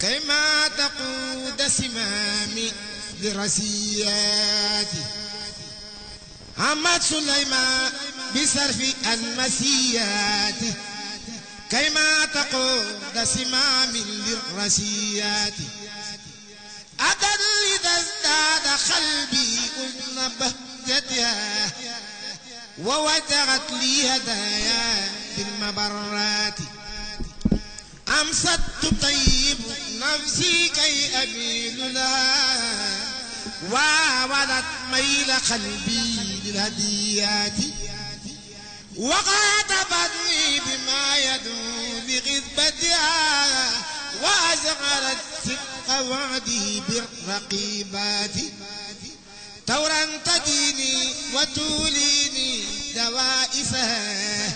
كيما تقود سمامي لرسياتي عمد سليمان بصرف المسيات كيما تقود سمامي للرسيات أدل إذا ازداد قلبي أذن بهجتها ووجهت لي هدايا بالمبرات أمست تطيب نفسي كي أميل لها وولت ميل قلبي للهديات وخاطبتني بما يدعو لغذبتها وأزغرت صدق وعدي بالرقيبات تورا تديني وتوليني دوائفها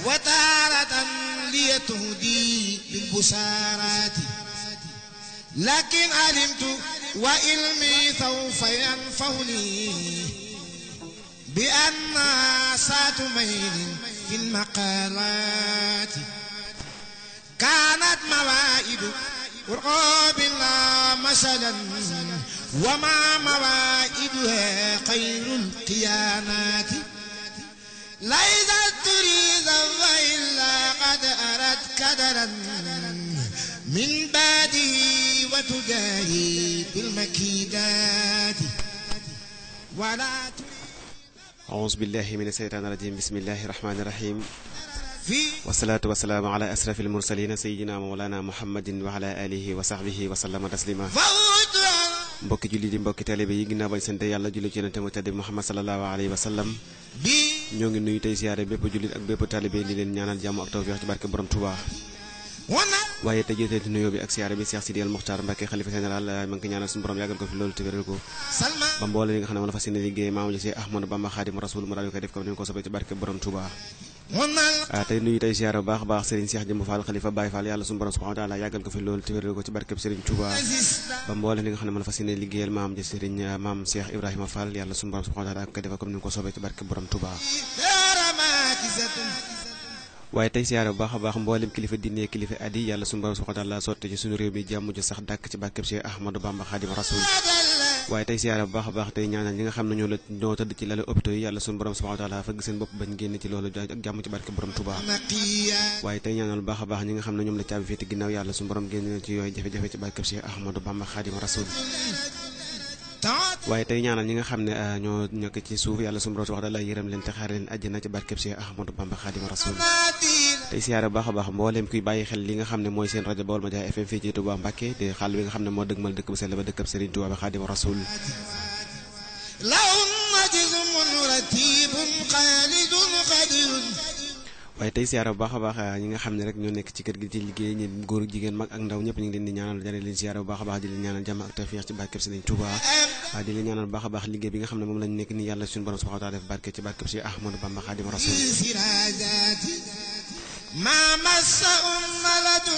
وتارة ليتهدي بالبشارات لكن علمت وعلمي سوف ينفعني بأن سات ميل في المقالات كانت موائد قرب لا مثلا وما موائدها خير القيانات ليست تريد إلا قد أردت كدرا من بعدي وتجاهي بالمكيدات ولا أعوذ بالله من الشيطان الرجيم بسم الله الرحمن الرحيم والصلاة والسلام على أشرف المرسلين سيدنا مولانا محمد وعلى آله وصحبه وسلم تسليما mbokki julli di mbokki taalibe yi ginnaaw bañ sant yàlla julli ci yonent mu tedd Muhammad sallallahu alayhi wa sallam ñoo ngi nuyu tey siyaare bépp jullit ak bépp taalibe di leen ñaanal jàmm ak tawfiix ci barke borom Touba waaye tey jotee ci nuyoo bi ak siyaare bi Cheikh Sidi El Mokhtar Mbacké xalifa général ma ngi ko ñaanal suñu borom yàggal ko fi loolu te wéral ko ba mboole li nga xam ne moom la fas yéene liggéey maamu ji Cheikh Ahmadou Bamba Khadim Rasoul mu daal koy def ko ni ko soobee ci barke borom Touba tey nuyu tey siyaare bu baax a baax Serigne Cheikh Jëmb Fall xalifa Baye Fall yàlla suñu borom subhanahu wa taala yàggal ko fi loolu te wéral ko ci barke Serigne Touba ba mboole li nga xam ne moom la fas yéene liggéeyal maam ji Serigne maam Cheikh Ibrahima Fall yàlla suñu borom subhanahu wa taala koy def ko ni ko soobee ci barke borom Touba waaye tey siyaare bu baax a baax mboolem kilifa diine kilifa addi yàlla suñu borom subhanahu wa taala sotti ci suñu réew mi jàmm ju sax dàkk ci barkeb Cheikh Ahmadou Bamba Khadim Rasoul waaye tey siyaare bu baax a baax tey ñaanal ñi nga xam ne ñoo tëdd ci lali hôpitaux yi yàlla suñu borom subhanahu wa taala fëgg seen bopp bañ génn ci loolu ak jàmm ci barke borom Touba waaye tey ñaanal bu baax a baax ñi nga xam ne ñoom la caabi féete ginnaaw yàlla suñu borom génn ci yooyu jafe-jafe ci barkeb Cheikh Ahmadou Bamba Khadim Rasoul waaye tey ñaanal ñi nga xam ne ñoo nekk ci suuf yàlla suñu borom wax da la yërëm leen te xaar leen àjjana ci barkeb Cheikh Ahmadou Bamba Khadim Rasoul tey siyaare baax a baax mbooleem kuy bàyyi xel li nga xam ne mooy seen rajo Baol Média FM fii ci Touba Mbacké te xaal bi nga xam ne moo dëgmal dëkk bu sell ba dëkkab Serigne Touba ba Khadim Rasoul waaye tey siyaare bu baax a baax ñi nga xam ne rek ñoo nekk ci kër gi ci liggéey ñi góor jigéen mag ak ndaw ñëpp ñu ngi leen di ñaanal jare leen siyaare bu baax a baax di leen ñaanal jàmm ak tawfiix ci barkeb Serigne Touba di leen ñaanal bu baax a baax liggéey bi nga xam ne moom lañu nekk nii yàlla suñu borom subhanahu wa taala def barke ci barkeb Cheikh Ahmadou Bamba Khadim Rasoul ما مس ملد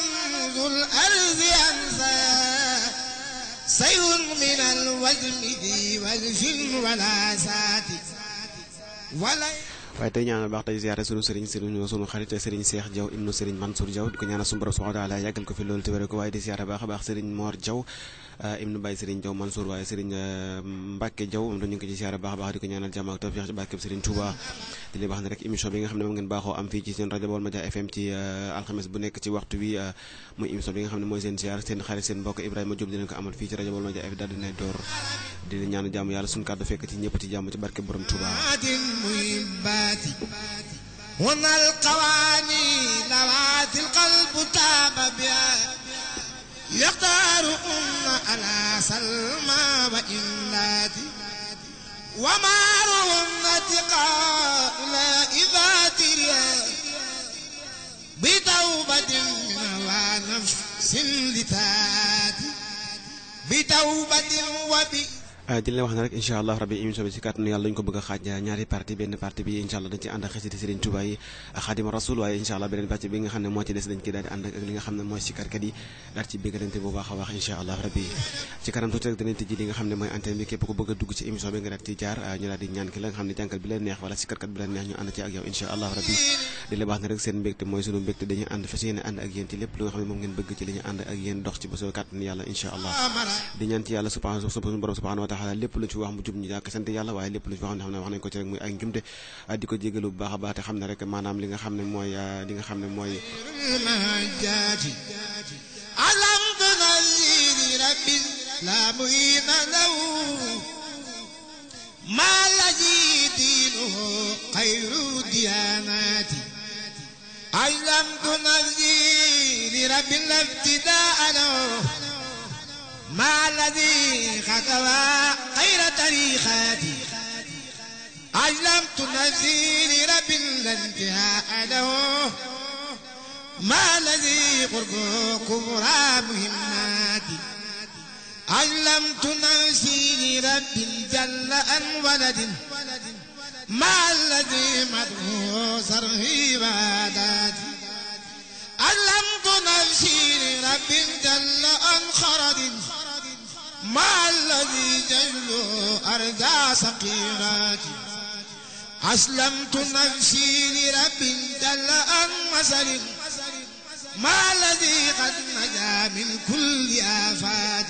ذو الأرض أنسى سير من الوجم ذي والفن ولا سات ولا waaye tey ñaanal baax tey ziyaare sunu xarit Serigne Cheikh Diaw ibnu Serigne Mansour Diaw di ko ñaanal suñu borom subhanahu wa taala yàggal ko fi loolu te wéral ko waaye di ziyaare baax a baax Serigne Mor Diaw ibnu Baye Serigne Diaw Mansour waaye Serigne Mbacké Diaw moom dañu ngi ko ci ziyaare baax a baax di ko ñaanal jàmm ak tawfiix ci barkeb Serigne Touba di leen wax ne rek émission bi nga xam ne moom ngeen baaxoo am fii ci seen rajo Baol Média FM ci alxames bu nekk ci waxtu wi muy émission bi nga xam ne mooy seen ziyaar seen xarit seen mbokk Ibrahima Diop dinañ ko amal fii ci rajo Baol Média FM daal dinay door di leen ñaan jàmm yàlla suñu kàddu fekk ci ñëpp ci jàmm ci barke borom Touba هنا القواني لوات القلب تاب بها يختار على سلمى وإملاتي ومارهم اتقاء لا إذا تريا بتوبة ونفس لتاتي بتوبة di leen wax ne rek incha allah rabbi émission bi ci kàttanu yàlla dañu ko bëgg a xaaj ñaari partie benn partie bi incha allah dañ ci ànd ak xasida Serigne Touba yi Xaadimu Rasul waaye incha allah beneen partie bi nga xam ne moo ci des dañ ci daal di ànd ak li nga xam ne mooy sikarkat yi daal ci béggalante bu baax a baax incha allah rabbi ci kanam tuuti rek danañ tëjji li nga xam ne mooy antenne bi képp ko bëgg a dugg ci émission bi nga daal ci jaar ñu daal di ñaan ki la nga xam ne jànkal bi leen neex wala sikarkat bi leen neex ñu ànd ci ak yow incha allah rabbi di la wax ne rek seen mbégte mooy sunu mbégte dañuy ànd fas yéene ànd ak yéen ci lépp lu nga xam ne moom ngeen bëgg ci li ñu ànd ak yéen dox ci ba soo kàttanu yàlla incha allah di ñaan ci yàlla borom subhanahu wa taala lépp lu ci wax mu jub ñu jàkk sant yàlla waaye lépp lu ci wax ne xam ne wax nañ ko ci rek muy ay njumte di ko jégalu bu baax a baax te xam ne rek maanaam li nga xam ne mooy alamduna li rabbil la muhina lahu ma laji dinuhu xayru diyanati alamduna li rabbil la ibtidaa lahu ما الذي خطوى خير طريقاتي علمت نفسي لرب الانتهاء له ما الذي قربه كبرى مهماتي علمت نفسي لرب جل عن ولد ما الذي مدعو صرفي وعداتي علمت نفسي لرب جل عن خرد ما الذي جل أرجى سقيراتي أسلمت نفسي لرب جل عن مثل ما الذي قد نجا من كل آفات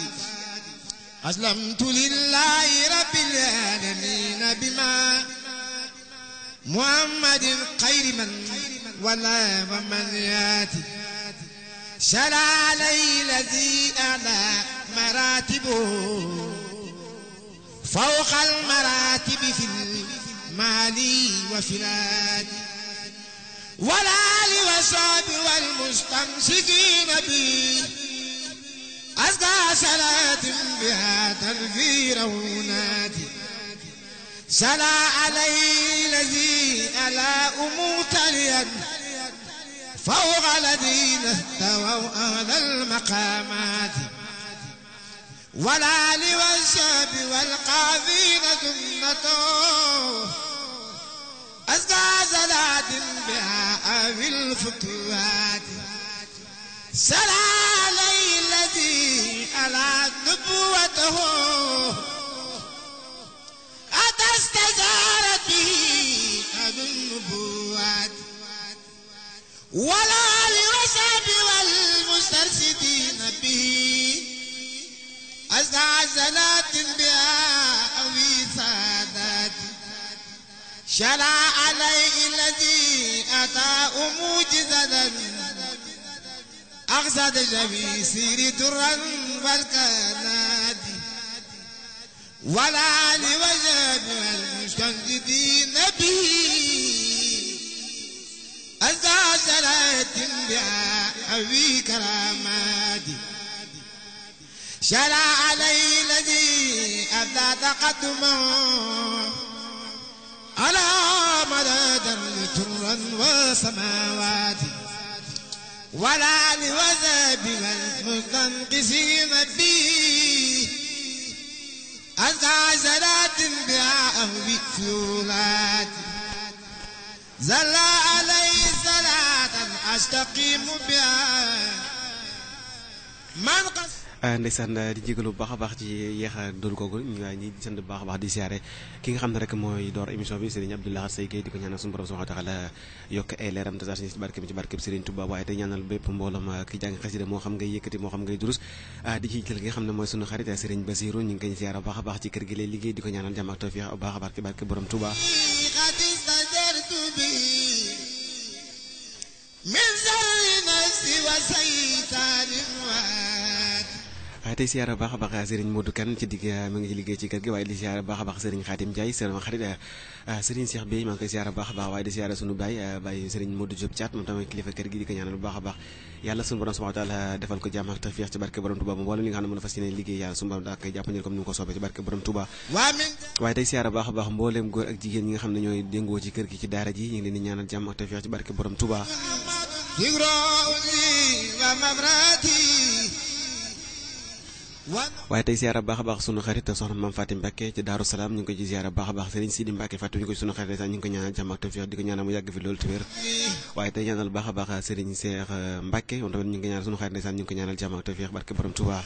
أسلمت لله رب العالمين بما محمد خير من ولا ومن ياتي شرع علي الذي أعلى مراتبه فوق المراتب في المال وفي الآل والآل والصحب والمستمسكين به أزكى صلاة بها تنفير وناتي صلى عليه الذي ألا أموتليا فوق الذين استووا أهل المقامات والآل والشعب والقافين سنته أزكى صلاة بها أبي الفتوات صلى عليه الذي ألا نبوته أتستجارت به أهل النبوات والآل والشعب والمسترشدين به أزكى صلاة بها أوي سادات شرع عليه الذي أتى موجزة أقصد جميع سير درا والكنات والآل والشعب والمسترشدين به أزكى صلاة بها أوي كرامات شرع عليه الذي أبدى تقدمه على مدى ترا وسماوات والآل والشعب والمستنقسين به أزكى صلاة بها أهوي فيولات زل عليه صلاة أستقيم بها من قصد ndeysaan di jégalu bu baax a baax ci yeexa dul googu ñu ñi di sant bu baax a baax di siyaare ki nga xam ne rek mooy door émission bi Serigne Abdou Lahad Seye Gueye di ko ñaanal suñu borom subhanahu wa taala yokk ay leeram tasaar ci barke bi ci barke bi Serigne Touba waaye te ñaanal bépp mbooloom ki jàng xasida moo xam ngay yëkkati moo xam ngay durus di ci jël ki nga xam ne mooy sunu xarit Serigne Basirou ñu ngi koy siyaare bu baax a baax ci kër gi lay liggéey di ko ñaanal jàmm ak tawfiix bu baax a baax ci barke borom Touba tey siyaara baax a baax Serigne Modou Kane ci digg mu ngi ci liggéey ci kër gi waaye di siyaara baax a baax Serigne Khadim Ndiaye sama xarit Serigne Cheikh Bey maa ngi koy siyaara baax a baax waaye di siyaara sunu baay Serigne Modou Diop Thiat moom tamit kilifa kër gi di ko ñaanal bu baax a baax yàlla sunu borom subhanahu wa taala defal ko jàmm ak tawfiix ci barke borom Touba moom wala li nga xam ne mën a fas yéene liggéey yàlla sunu borom daa koy jàppandil comme ni mu ko soobee ci barke borom Touba waaye tey siyaara baax a baax mbooleem góor ak jigéen ñi nga xam ne ñooy déngoo ci kër gi ci daara ji ñu ngi leen di ñaanal jàmm ak tawfiix ci barke borom Touba waaye tey ziara baax a baax sunu xarit soxna Mame Fatim Mbacke ci Daaru Salaam ñu ngi koy ci ziara baax a baax Serigne Sidi Mbacke fàttu ñu ko ci sunu xarit sax ñu ngi ko ñaanal jàmm ak tawfiq di ko ñaanal mu yàgg fi loolu te wér waaye tey ñaanal baax a baax Serigne Cheikh Mbacke moom tamit ñu ngi ñaanal sunu xarit sax ñu ngi ko ñaanal jàmm ak tawfiq barke borom Touba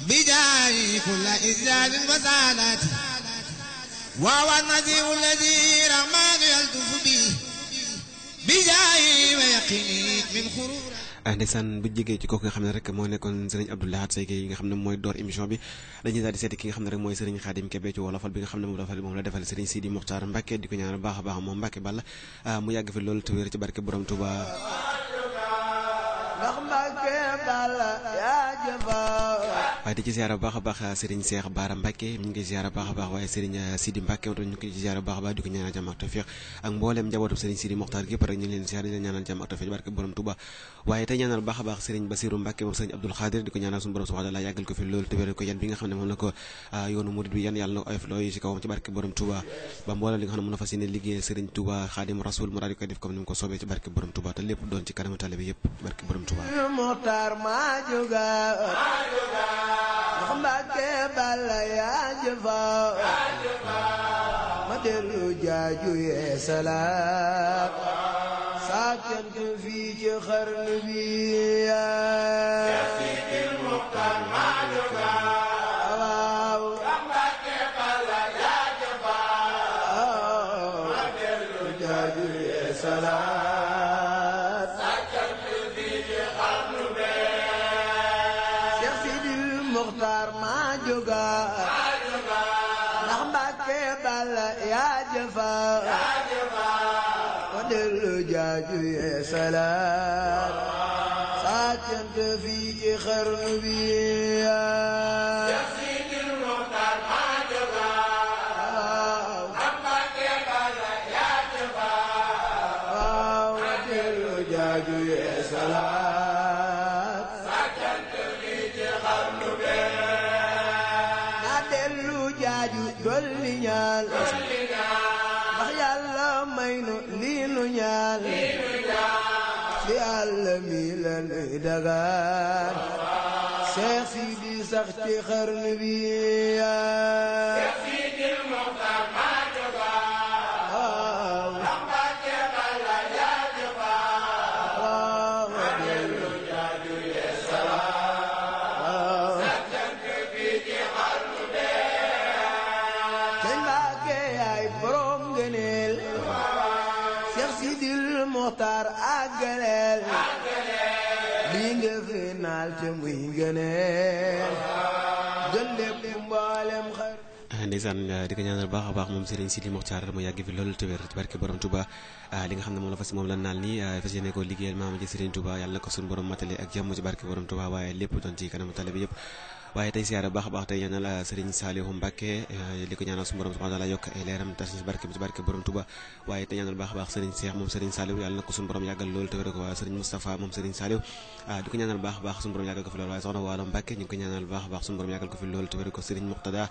بجاي كل إزداد وسالات وهو النذير الذي رحمن يلطف به بجاي ويقيني من خرور ndeysaan bu jegee ci kooku nga xam ne rek moo nekkoon Serigne Abdou Lahad Seyke yi nga xam ne mooy door émission bi dañuy daal di seeti ki nga xam ne rek mooy Serigne Khadim Kébé ci wolofal bi nga xam ne moom la defal Serigne Sidi Mokhtar Mbacke di ko ñaanal baax a baax moom Mbacke Balla mu yàgg fi loolu te wér ci barke borom Touba waaye di ci ziara baax a baax Serigne Cheikh Bara Mbacke ñu ngi ziara baax a baax waaye Serigne Sidi Mbacke ñu ngi ci ziara baax a baax di ko ñaanal jàmm ak tawfiq ak mboolem njabootu Serigne Sidi Mokhtar gépp rek ñu ngi leen ziara di leen ñaanal jàmm ak tawfiq barke borom Touba waaye tey ñaanal baax a baax Serigne Bassirou Mbacke moom Serigne Abdoul Khadir di ko ñaanal suñu borom subhanahu wa ta'ala yàggal ko fi loolu te wéral ko yan bi nga xam ne moom la ko yoonu murid bi yan yàlla na ko oyof looyu ci kawam ci barke borom Touba ba mboolem li nga xam ne mën na fas yéene liggéey Serigne Touba Khadim Rasoul mu daal di koy def comme ni mu ko soobee ci barke borom Touba te lépp doon ci kanamu tale bi yëpp barke borom Touba Mbacke Balla yaa jëfa ma dellu jaaju yee salaat saa cant fii ci xarnu bi yaa Sidil Muxtaar maa jóga waaw Mbacke Balla yaa jëfa ma dellu jaaju yee salaat saa cant fii ci xarnu bi Muxtaar maa jóga ndax Mbacke Balla yaa jëfa ma dellu jaaju yee salaat saa cant fii ci xarnu bi yaa Sidil Muxtaar maa jóga ndax Mbacke Balla yaa jëfa ma dellu jaaju yee salaat saa cant fii ci xarnu bi jaaju dolli ñaan ndax yàlla may nu lii nu ñaan ci Yàlla mi la nuy dagaan Seex Sidi sax ci xarnu bi yaa Sidil Muxtaar maa jóga ndax Mbacke Balla yaa jëfa ma dellu jaaju yee salaat sa cant bi ci xarnu bi borom ngëneel Seex Sidil Muxtaar àggaleel lii nga fi naal te muy ngëneel jël lépp mboolem xar ndeysaan di ko ñaanal baax a baax moom Serigne Sidi Mokhtar mu yàgg fi loolu te wér ci barke borom Touba li nga xam ne moom la naal nii fas yéene ko liggéeyal maama ji Serigne Touba yàlla na ko suñu borom matale ak jàmm ci barke borom Touba waaye lépp doon ci kanamu tale bi yëpp waaye tey siyaara baax a baax tey ñaanal Serigne Saliou Mbacke li ko ñaanal suñu borom subhanahu wa ta'ala yokk ay leeram tas ci barke borom Touba waaye tey ñaanal baax a baax Serigne Cheikh moom Serigne Saliou yàlla na ko suñu borom yàggal loolu te wér ko waaye Serigne Moustapha moom Serigne Saliou di ko ñaanal baax a baax suñu borom yàggal ko fi loolu waaye soxna Waalo Mbacke ñu ngi ko ñaanal baax a baax suñu borom yàggal ko fi loolu te wér ko Serigne Muqtada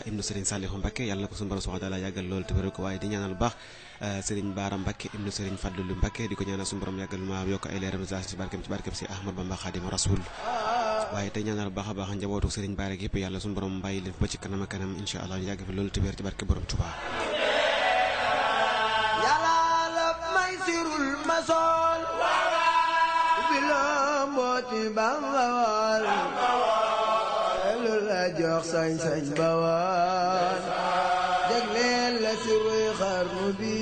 ibnu Serigne Saliou Mbacke yàlla na ko suñu borom subhanahu wa ta'ala yàggal loolu te wér ko waaye di ñaanal baax Serigne Bara Mbacke ibnu Serigne Fadlou Mbacke di ko ñaanal suñu borom yàggal ma yokk ay leeram ci barkeem si Ahmad Bamba Khadim Rasoul waaye tey ñaanal baax a baax njabootu Serigne Bara yëpp yàlla suñu borom bàyyi leen ba ci kanam ak kanam incha allah ñu yàgg fi loolu te wér ci barke borom Touba yàlla la may sirul masool bi la mbooti bangawal lu la jox sañ-sañ bawal jagleel la siruy xarnu bi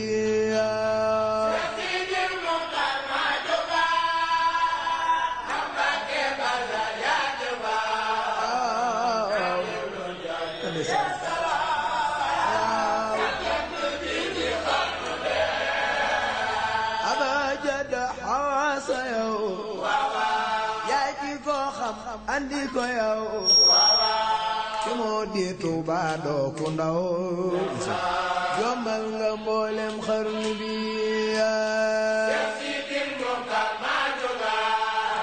andi ko yow ci moo di Tuuba doo ku ndaw yombal nga mboolem xarnu bi Seex Sidil Muxtaar maa jóga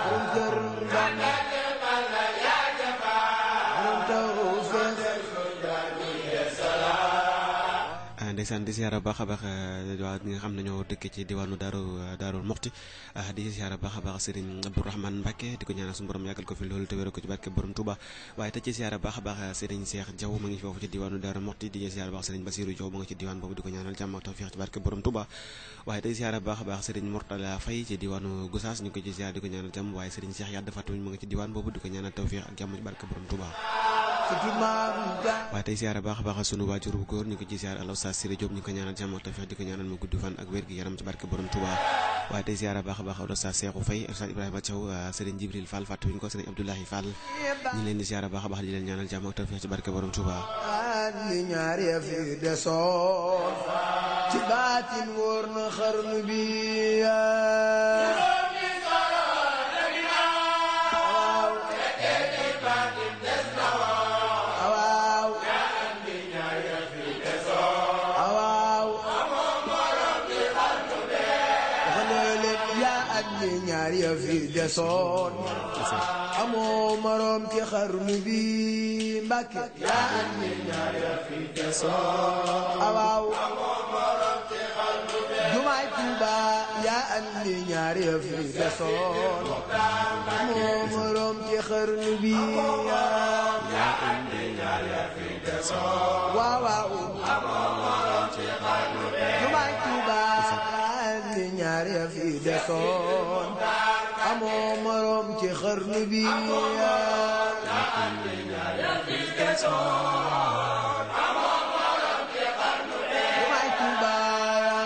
borom kër Mbàkke Balla yaa jëfa borom taw feex ndeysaan di siyaara baax a baax waa ñi nga xam ne ñoo dëkk ci diwaanu Daarul Muxti di siyaara baax a baax Serigne Abdourahmane Mbacke di ko ñaanal suñu borom yàggal ko fi loolu te wéral ko ci barke borom Touba waaye te ci siyaara baax a baax Serigne Cheikh Diaw ma ngi foofu ci diwaanu Daarul Muxti di siyaara baax Serigne Bassirou Diaw ma nga ci diwaan boobu di ko ñaanal jàmm ak tawfiix ci barke borom Touba waaye tey siyaara baax a baax Serigne Mourtala Faye ci diwaanu Gossas ñu ngi ko ci siyaara di ko ñaanal jàmm waaye Serigne Cheikh Yadda Fatou ma nga ci diwaan boobu di ko ñaanal tawfiix ak jàmm ci barke borom Touba waaye tey siyaara baax a baax sunu waajur bu góor ñu ko ci siyaara al Oustaz Siré Diop ñu ko ñaanal jàmm ak tawfiix di ko ñaanal mu gudd fan ak wér gi yaram ci barke borom Touba waaye tey siyaara baax a baax al Oustaz Cheikhou Faye Oustaz Ibrahima Thiaw Serigne Jibril Fall fàttuwuñ ko Serigne Abdoulahi Fall ñu leen di siyaara baax a baax di leen ñaanal jàmm ak tawfiix ci barke borom Touba li ñaar ya fi desoon ci baatin wóor na xarnu bi ñaar ya fi desoon amoo morom ci xarnu bi Mbàkke yaa andi ñaar ya fi desoon awaaw amoo morom ci xarnu bi jumaay Tuuba yaa andi ñaar ya fi desoon amoo morom ci xarnu bi yaa andi ñaar ya fi desoon waaw waaw amoo morom ci xarnu bi jumaay Tuuba andi ñaar ya fi desoon amoo morom ci xarnu bi andi ñaar ya fi desoon amoo morom ci xarnu bi jumaay Tuuba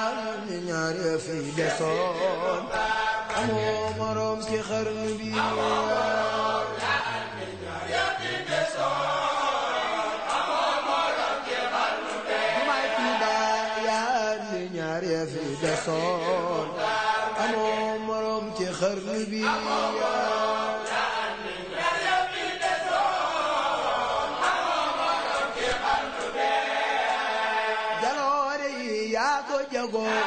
andi ñaar ya fi desoon amoo morom ci xarnu bi andi ñaar ya fi desoon amoo morom ci xarnu bi jumaay Tuuba andi ñaar ya fi desoon amoo morom ci xarnu bi jaloore yi yaa ko jagoo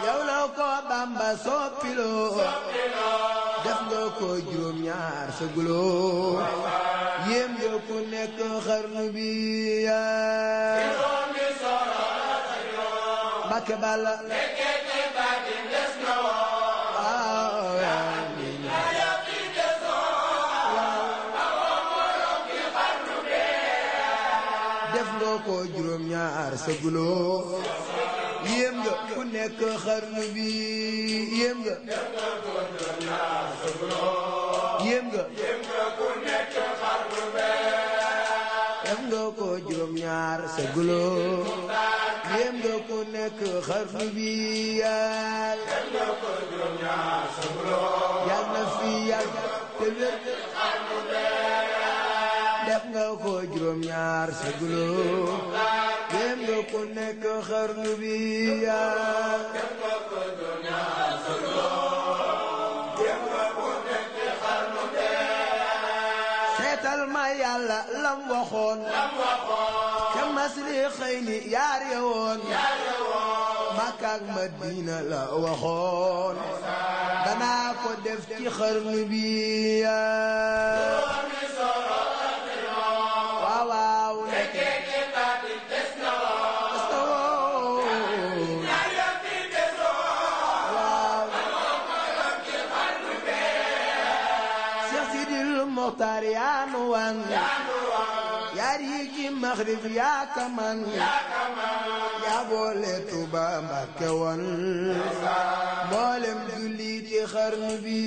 yow la ko Bamba soppiloo def nga ko juróom-ñaar sa guloo yéem nga ku nekk xarnu bi Mbàkke Balla def nga ko juróom-ñaar sa guloo yéem nga ku nekk xarnu bi yéem nga yéem nga ku nekk xarnu bi def nga ko juróom-ñaar sa guloo yéem nga ku nekk xarnu bi yaay def nga ko juróom-ñaar sa guloo yal na fi yàgg te wér xarnu bi def nga ko juróom-ñaar sa guloo yéem nga ku nekk xarnu bi yaa def nga ko juróom-ñaar sa guloo yéem nga ku nekk xarnu bi seetal ma yàlla lam waxoon ca masri xëy ni yaar ya woon Makka ak Madina la waxoon danaa ko def ci xarnu bi yaa Moxtaar yaa nu wan yaar yi ci Maxrib yaa kaman yaa boole Tuuba Mbàkke woon mboolem julli ci xarnu bi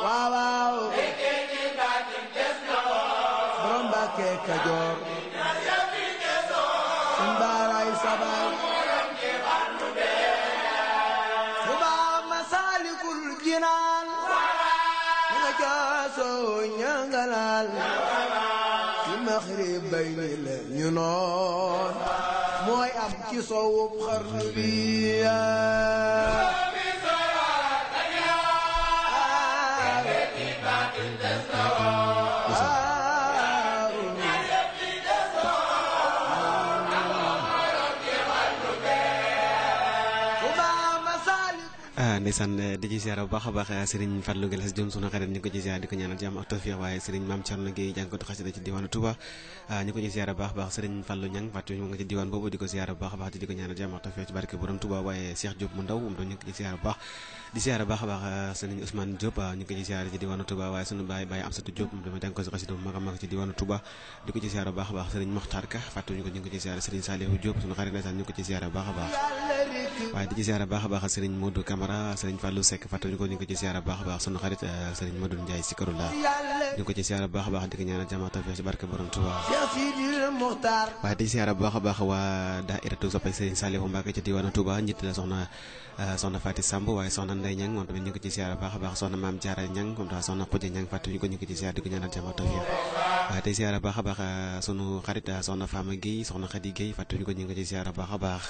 waaw waaw borom Mbàkke Kajoor sun baaraay sabal jinaan nga jaasoo ñangalal ci Maxrib bay ni la ñu noon mooy am ci sowub xarnu bi ndeysaan di ci ziar bu baax a baax Serigne Fallou Galass Diom sunu xarit ñu ko ci ziar di ko ñaanal jàmm ak tawfiq waaye Serigne Mame Thierno Gueye jàngkatu xasida ci diwaanu Touba ñu ko ci ziar bu baax a baax Serigne Fallou Niang fàttu ñu nga ci diwaan boobu di ko ziar bu baax a baax di ko ñaanal jàmm ak tawfiq ci barke borom Touba waaye Cheikh Diop mu ndaw moom doon ñu ko ci ziar bu baax di ziar bu baax a baax Serigne Ousmane Diop ñu ko ci ziar ci diwaanu Touba waaye sunu baay Amsatou Diop moom dama jàngkatu xasida bu mag a mag ci diwaanu Touba di ko ci ziar bu baax a baax Serigne Mokhtar Ka fàttu ñu ko ci ziar Serigne Saliou Diop sunu xarit ndeysaan ñu ko ci ziar bu baax a baax waaye di ci ziar bu baax a baax Serigne Modou Camara Serigne Fallou Seck fàttali ñu ko ci ziara baax a baax sunu xarit Serigne Madou Ndiaye Sikarullah ñu ko ci ziara baax a baax di ko ñaanal jàmm tawfiq ci barke borom Touba waaye di ziara baax a baax waa daayiratu soppay Serigne Saliou Mbacké ci diwaanu Touba njiit la soxna Fatou Samb waaye soxna Ndeye Niang moom tamit ñu ko ci ziara baax a baax soxna Mame Diarra Niang moom tamit soxna Khoudia Niang fàttali ñu ko ci ziara di ko ñaanal jàmm tawfiq waaye tey ziara baax a baax sunu xarit soxna Fama Gueye soxna Khady Gueye fàttali ñu ko ci ziara baax a baax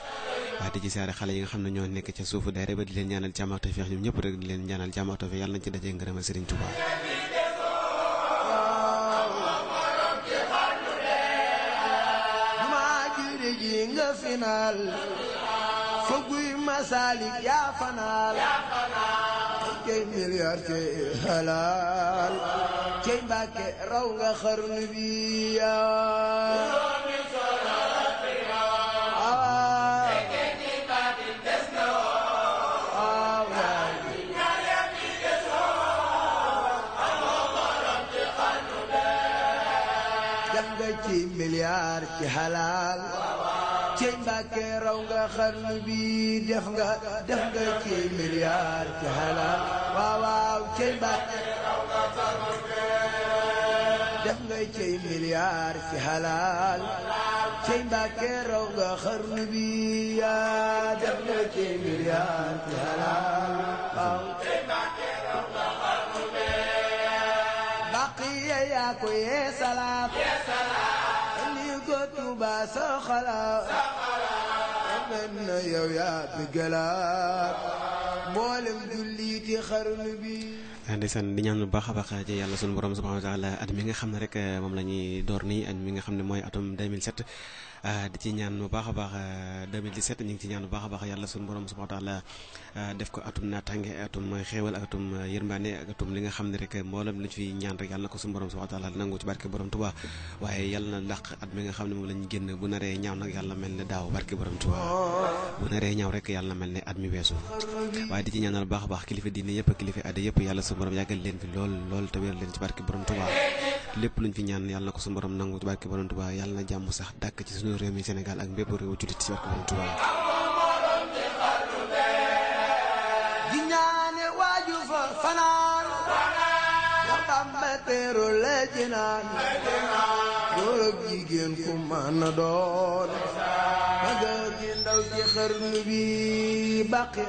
waaye di ci ziara xale yi nga xam ne ñoo nekk ca suufu daayira ba di leen ñaanal jàmm ak tawfiq ñoom ñëpp rek di leen ñaanal jàmm ak tawfiq yàlla nañ ci dajee ngërëmal Serigne Touba jumaa jure ji nga final foguy masalik yaa fanal kay milliard ci halal cey Mbàkke raw nga xarnu bi ci milliard ci halal cey Mbàkke raw nga xarnu bi def nga ci milliard ci halal waaw cey Mbàkke raw nga xarnu bi def nga ci milliard ci halal cey Mbàkke raw nga xarnu bi def nga ci milliard ci halal waaw cey Mbàkke raw nga xarnu bi baqiya yaa ko yee salaat Touba sa xalaat amen na yow yaa bëggalaat mboolem julliti xarnu bi ndeysaan di ñaan bu baax a baax ci yàlla sunu borom subhanahu wa taala at mi nga xam ne rek moom la ñuy door nii at mi nga xam ne mooy atum 2007 di ci ñaan bu baax a baax 2017 ñu ngi ci ñaan bu baax a baax yàlla sunu borom subhanahu wa taala def ko atum naataange atum xéewal ak atum yërmande ak atum li nga xam ne rek mboolem lu fi ñaan rek yàlla na ko sunu borom subhanahu wa taala nangu ci barke borom Touba waaye yàlla na dàq at mi nga xam ne moom la ñu génn bu naree ñaaw nag yàlla mel ne daaw barke borom Touba bu naree ñaaw rek yàlla na mel ne at mi weesu waaye di ci ñaanal bu baax a baax kilifa diine yëpp kilifa aada yëpp yàlla sunu borom yàggal leen fi lool te wér leen ci barke borom Touba lépp luñ fi ñaan yàlla na ko sunu borom nangu ci barke borom Touba yàlla na jàmm sax dàkk ci sunu réew mi Sénégal ak mbépp réew jullit ci barke borom Touba di ñaane waaju fa fanaan wa Bamba teeru la jinaan góor ak jigéen ku mën a doon mag ak ndaw ci xarnu bi baqiya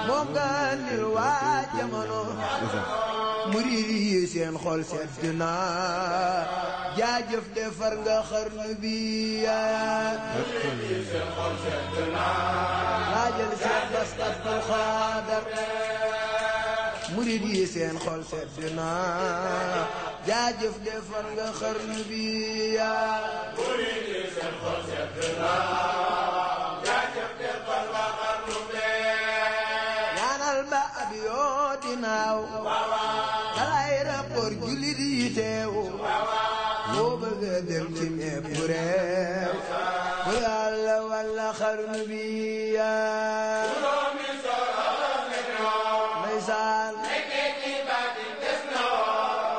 moom nga nil waa jamono murid yi seen xol sedd na jaajëf defar nga xarnu bi laajal seen bas Abdul Xaadar murid yi seen xol sedd na jaajëf defar nga xarnu bi murid yi seen xol sedd na naaw dalay rapport jullit yi teew boo bëgg a dem ci mepp réew bu yàlla walla xarnu bi ndeysaan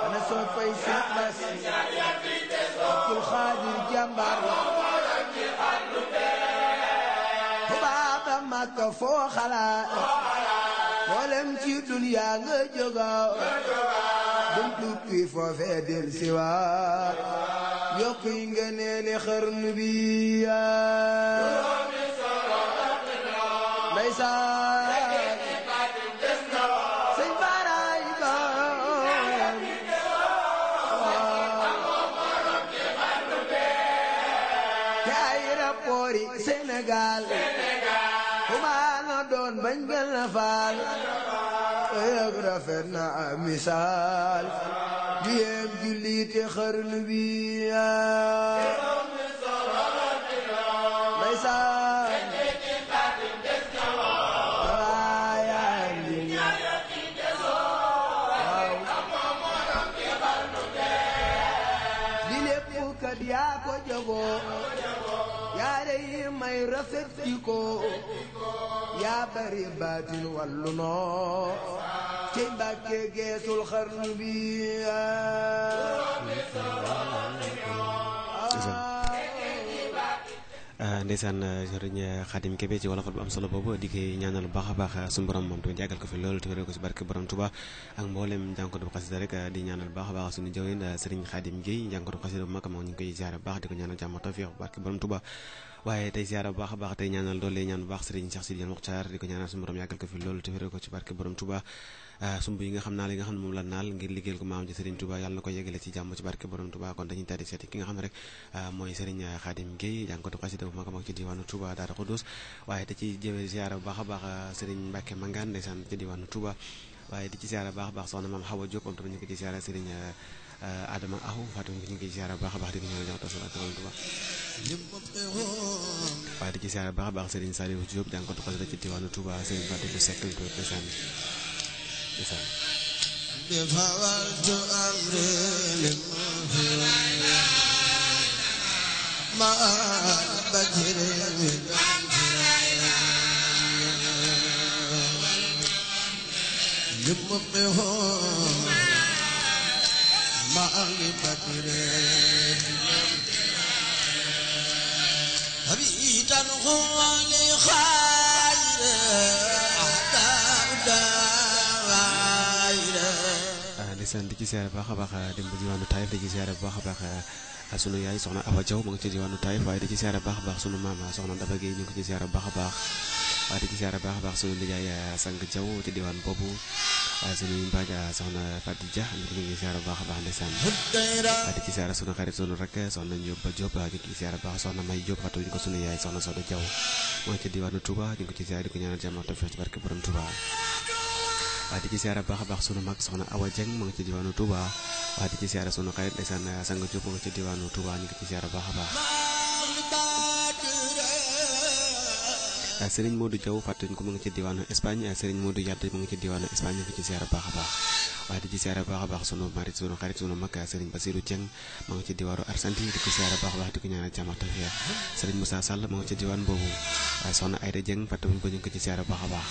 ana soo fay Seex Bas Abdul Xaadir jàmbaar bu baaba Makka foo xalaat mboolem ci dunya nga jóga dum tukki foofee del siwaat yokk yi nga neeli xarnu bi ndeysaan sëñ baaraay ba te ay rapport yi Sénégal kumaana doon bañ gën a faal yëg rafet na misaal di yem jullite xarnu bi ndeysaan di lépp kat yaa ko jagoo yaa dey may rafet di ko yaa bari baatin wallu noo ci Mbàkke geesul xarnu bi ndeysaan sëriñ Xaadim Kebe ci wolofal bu am solo boobu di koy ñaanal bu baax a baax suñu borom moom tamit yàggal ko fi loolu te wéral ko si barke borom Tuuba ak mboolem jànkatu bu xasida rek di ñaanal bu baax a baax suñu jawrin sëriñ Xaadim Gueye jànkatu bu xasida bu mag moom ñu ngi koy ziare bu baax di ko ñaanal jàmm tawfiix bu barke borom Tuuba waaye tey ziare bu baax a baax tey ñaanal doole ñaan bu baax sëriñ Cheikh Sidiane Mokhtar di ko ñaanal suñu borom yàggal ko fi loolu te wéral ko ci barke borom Tuuba sumb yi nga xam naal yi nga xam ne moom la naal ngir liggéeyal ko maam ji Serigne Touba yàlla na ko yeggale ci jàmm ci barke borom Touba kon dañuy tàddi seeti ki nga xam ne rek mooy Serigne Khadim Gueye jàngkatu xasida bu mag a mag ci diwaanu Touba Daara Khoudoss waaye da ci jëwee ziara bu baax a baax Serigne Mbacke Mangane ndeysaan ci diwaanu Touba waaye di ci ziara bu baax a baax soxna maam Hawa Diop am tamit ñu ko ci ziara Serigne Adama Ahu Fatou ñu ngi ziara bu baax a baax di ko ñëw jox tasul ak borom Touba waaye di ci ziara bu baax a baax Serigne Saliou Diop jàngkatu xasida ci diwaanu Touba Serigne Fatou Seck ko ndeysaan بفعلت أمري للمغفر مع بجر من لمقه مع بجر حبيتا هو لخير ndeysaan di ci siyaare baax a baax dem ba diwaanu Taïf di ci siyaare bu baax a baax sunu yaay soxna Awa Diaw ma ngi ci diwaanu Taïf waaye di ci siyaare baax a baax sunu maam soxna Daba Gueye ñu ngi ko ci siyaare bu baax a baax waaye di ci siyaare baax a baax sunu nijaay Sang Diaw ci diwaan boobu waaye sunu mbaaj soxna Fatou Dia ñu ngi siyaare bu baax a baax ndeysaan waaye di ci siyaare sunu xarit sunu rakk soxna Diop Diop ñu ngi ci siyaare baax soxna May Diop Fatou ñu ko sunu yaay soxna Soda Diaw moo ngi ci diwaanu Touba ñu ngi ko ci siyaare di ko ñaanal jàmm ak tawfeex ci barke borom Touba waaye di ci siyaare baax a baax sunu mag soxna Awa Dieng mu ngi ci diwaanu Touba waaye di ci siyaare sunu xarit ndeysaan Sang Diop mu ngi ci diwaanu Touba ñu ngi ci siyaare baax a baax Serigne Modou Diaw fàttali ko mu ngi ci diwaanu Espagne Serigne Modou Yadd mu ngi ci diwaanu Espagne ñu ngi ci siyaare baax a baax waaye di ci siyaare baax a baax sunu marit sunu xarit sunu mag Serigne Bassirou Dieng mu ngi ci diwaanu Argentine di ko siyaare baax a baax di ko ñaanal jàmm ak tawfeex Serigne Moussa Sall mu ngi ci diwaan boobu waaye soxna Aïda Dieng fàttali ko ñu ngi ko ci siyaare baax a baax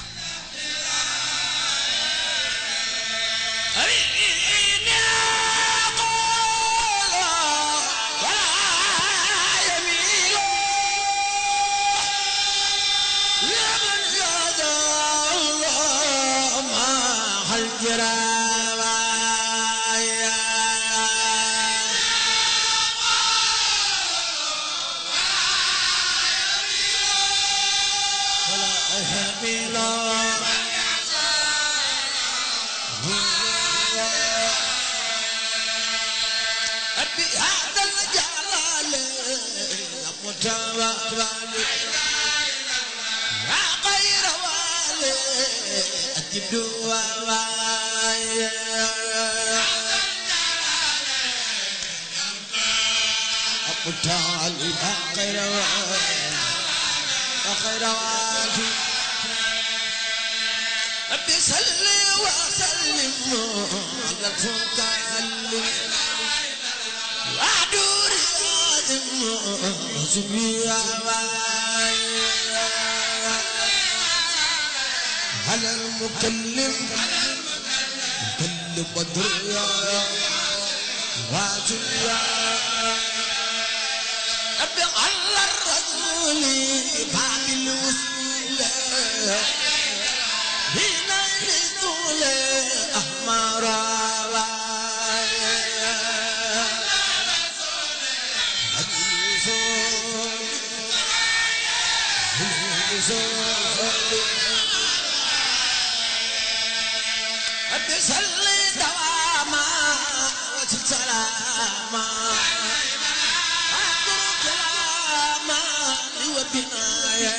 على المكلم كل بدر يا واجب يا ربي على الرجل باب الوسيلة هنا يزول أحمر صلي دواما وسلاما أقول كلاما وبنايا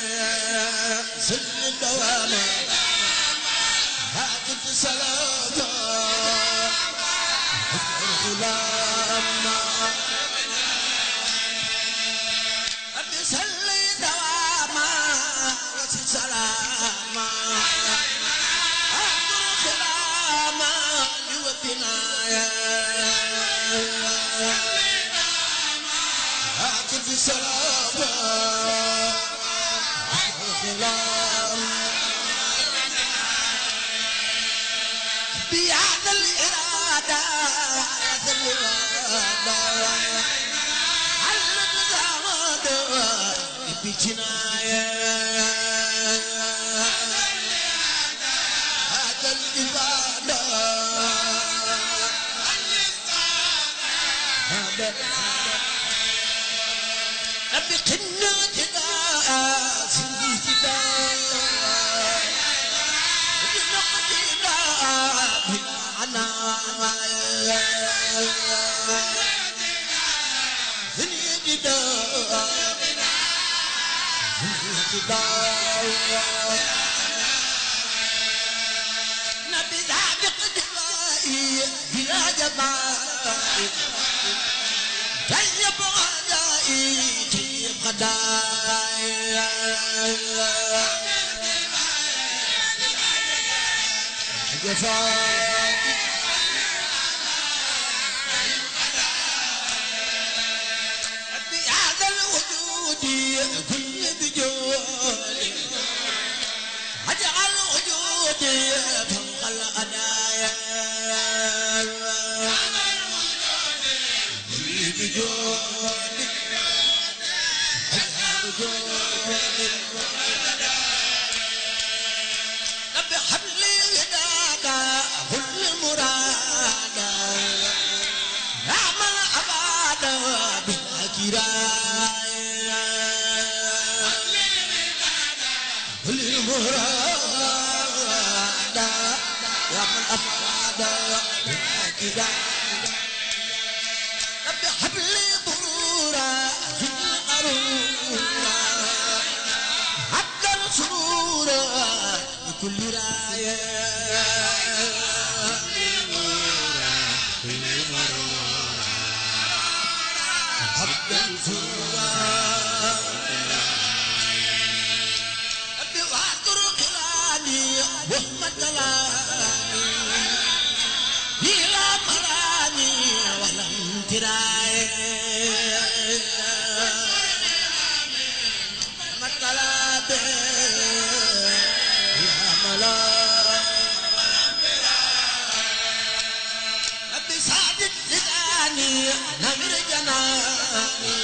دواما هاتف سلاما غلاما ربي صلي دواما وسي سلاما هاتف خلاما لوطنا هاتف سلاما بهذا الإرادة هذا الإرادة علق زمد بجناية هذا الإرادة هذا ربي قنا جدا سندي جدا نبي ذابق دمائي بلا جمائي طيب غدائي طيب غدائي جفاك بهذا الوجود كل بجود اجعل وجودي فوق الأدايا كل بجود اجعل وجودي رب حبلي وداك كل مراد اعمل عباد بالكرايا كل مراد اعمل عباد بالكرايا رب حبلي برورا في القرورا حتى السرورا كل راية حتى السرورا ربي وعطر قلاني وهم الدلاني بلا مراني ولا امتراي مطلبي ربي ساعدك لداني نمر جناني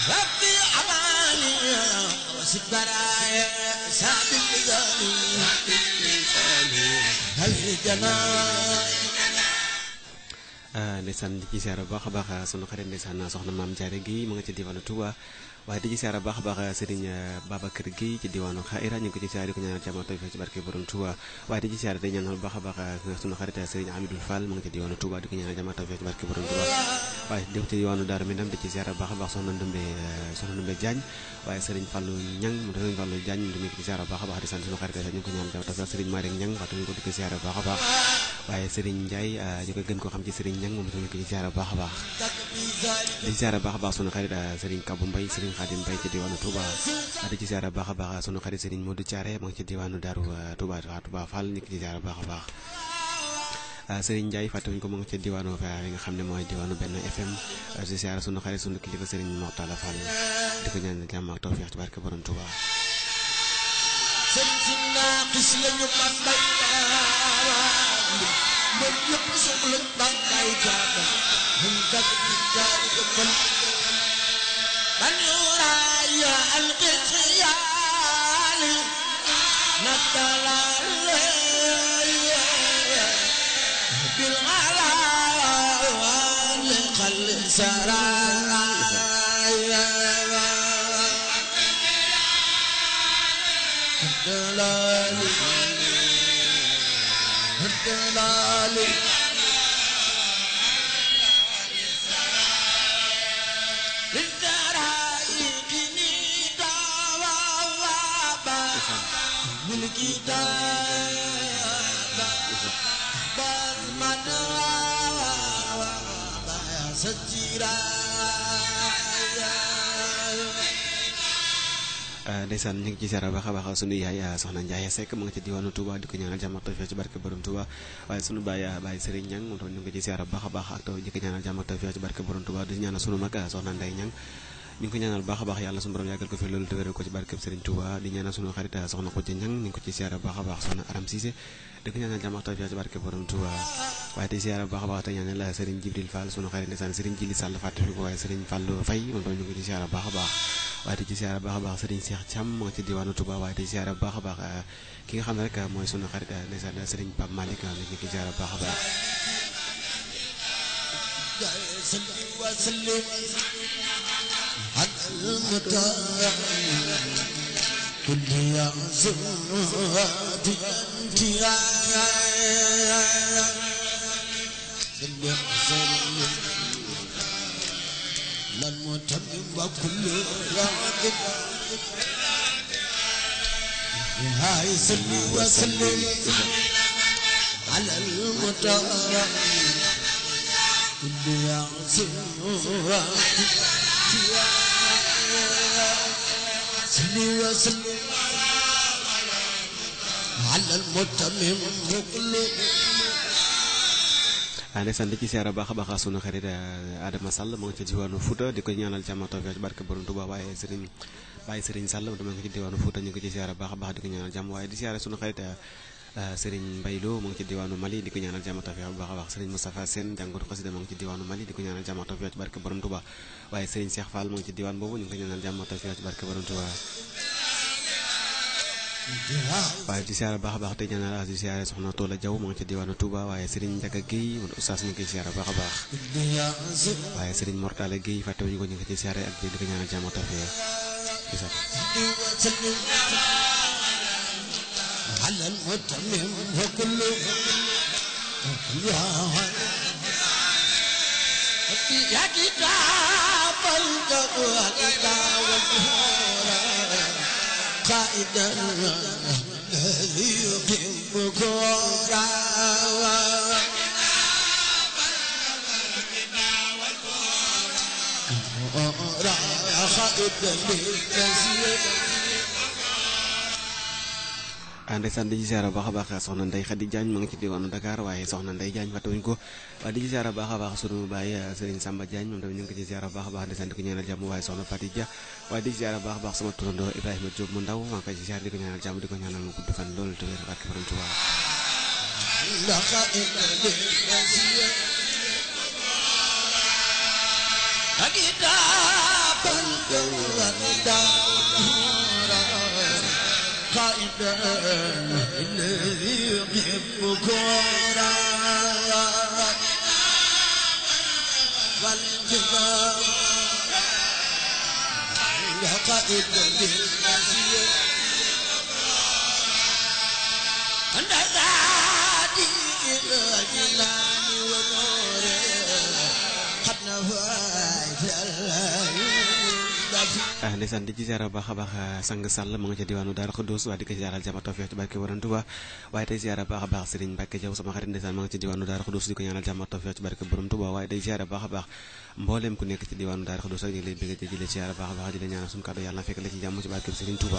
ربي أماني وسد برايا ساعدك لداني هل جناني ndeysaan di ci siyaara bu baax a baax sunu xarit ndeysaan soxna maam Jaare gi mu nga ci diwaanu Touba waaye di ci siyaara bu baax a baax Serigne Babacar Gueye ci diwaanu Xaira ñu ngi ko ci siyaara di ko ñaanal jàmm tawfeex ci barke borom Touba waaye di ci siyaara day ñaanal bu baax a baax sunu xarit Serigne Amidou Fall mu nga ci diwaanu Touba di ko ñaanal jàmm tawfeex ci barke borom Touba waaye dem ci diwaanu Daaru Minam di ci siyaara bu baax a baax soxna Ndumbe Diagne waaye Serigne Fallou Niang mu Serigne Fallou Diagne ñu ngi ko ci siyaara bu baax a baax di sant sunu xarit ñu ko ñaanal jàmm tawfeex Serigne Marick Niang waatu ñu ko di ko siyaara bu baax a baax waaye Serigne Ndiaye ñu ko gën koo xam ci Serigne Niang moom ñu ko ci siyaara bu baax a baax di siyaara bu baax a baax sunu xarit Serigne Kabou Mbaye Serigne Khadim Mbaye ci diwaanu Touba di ci siyaara bu baax a baax sunu xarit Serigne Modou Thiaré mu ngi ci diwaanu Darou Touba Fall ñu ko ci siyaara bu baax a baax Serigne Ndiaye fàttewuñ ko mu ngi ci diwaanu fi nga xam ne mooy diwaanu benn FM di siyaara sunu xarit sunu kilifa Serigne Mortala Fall di ko ñaan jàmm ak tawfeex ci barke borom Touba من يقصق للطاقة جابا من تقدر كل من يراي ألقي خيالي نطلع بالغلا والقل سرايا دلالي دلالي ndeysaan ñu ngi ci siyaara baax a baax sunu yaay soxna Ndiaye Seck mu ngi ci diwaanu Touba di ko ñaanal jàmm ak tawfeex ci barke borom Touba waaye sunu baay Serigne Niang moom tamit ñu ngi ci siyaara baax a baax ak taw di ko ñaanal jàmm ak tawfeex ci barke borom Touba di ñaanal sunu mag soxna Ndeye Niang ñu ngi ko ñaanal baax a baax yàlla sunu borom yàggal ko fi loolu te wéral ko ci barke Serigne Touba di ñaanal sunu xarit soxna Khoudia Niang ñu ngi ko ci siyaara baax a baax soxna Aram Cissé di ko ñaanal jàmm ak tawfeex ci barke borom Touba waaye tey siyaara baax a baax te ñaanal Serigne Jibril Fall sunu xarit ndeysaan Serigne Jili Sall fàtte fi ko waaye Serigne Fallou Faye moom tamit ñu ngi ci siyaara baax a baax waaye tey ci siyaara baax a baax Serigne Cheikh Thiam moo ci diwaanu Touba waaye tey siyaara baax a baax ki nga xam ne rek mooy sunu xarit ndeysaan Serigne Pape Malick ñu ngi ci siyaara baax a baax هاي صلي وسلم على المطهر كل يعصم صلي وسلم على المتمم كل ndeysaan di ci siyaara baax a baax sunu xarit Adama Sall moo ngi ci diwaanu Fouta di ko ñaanal jàmm ak tawfeex ci barke borom Touba waaye Serigne Sall dama ngi ci diwaanu Fouta ñu ngi ci siyaara baax a baax di ko ñaanal jàmm waaye di siyaara sunu xarit Serigne Mbaye Lo mu ngi ci diwaanu Mali di ko ñaanal jàmm ak tawfeex bu baax a baax Serigne Moustapha Sène jàngatu xasida mu ngi ci diwaanu Mali di ko ñaanal jàmm ak tawfeex ci barke borom Touba waaye Serigne Cheikh Fall mu ngi ci diwaan boobu ñu ngi ko ñaanal jàmm ak tawfeex ci barke borom Touba waaye di siyaara baax a baax te ñaanal di siyaara soxna Toola Jaw mu ngi ci diwaanu Touba waaye Serigne Ndiaga Guèye man oustaz ñu ngi koy siyaara baax a baax waaye Serigne Mortala Guèye fàttewuñu ko ñu ngi ci siyaara ak di ko ñaanal jàmm tawfeex على المتمم وكل يا كتاب الجواد والجهور قائدا الذي يحب كورا خائدا للتزيين ndeysaan di ci siyaara baax a baax soxna Ndeye Khady Diagne mu ngi ci diwaanu Dakar waaye soxna Ndeye Diagne fàttewuñ ko waaye di ci siyaara baax a baax sunu baay Serigne Samba Diagne moom tamit ñu ngi ko ci siyaara baax a baax ndeysaan di ko ñaanal jàmm waaye soxna Fatou Dia waaye di ci siyaara baax a baax sama turandoo Ibrahima Diop mu ndaw maa ngi koy ci siyaara di ko ñaanal jàmm di ko ñaanal mu gudd fan loolu te wér barke borom Touba قائدا الذي يحب كورا والجبال قائدا للمسير عند ذاتي إلى جلال ونوره قد نفعت ndeysaan di ci siyaara baax a baax sang Sall mu ngi ca diwaanu Daaru Xudoos waaye di ko siyaaral jàmm ak tawfeex ci barke borom Touba waaye tey siyaara baax a baax Serigne Mbacke Diaw sama xarit ndeysaan mu ngi ci diwaanu Daaru Xudoos di ko ñaanal jàmm ak tawfeex ci barke borom Touba waaye tey siyaara baax a baax mboolem ku nekk ci diwaanu Daaru Xudoos ak ñu ngi lay bëgg di la siyaara baax a baax di la ñaanal suñu kàddu yàlla na fekk la ci jàmm ci barke Serigne Touba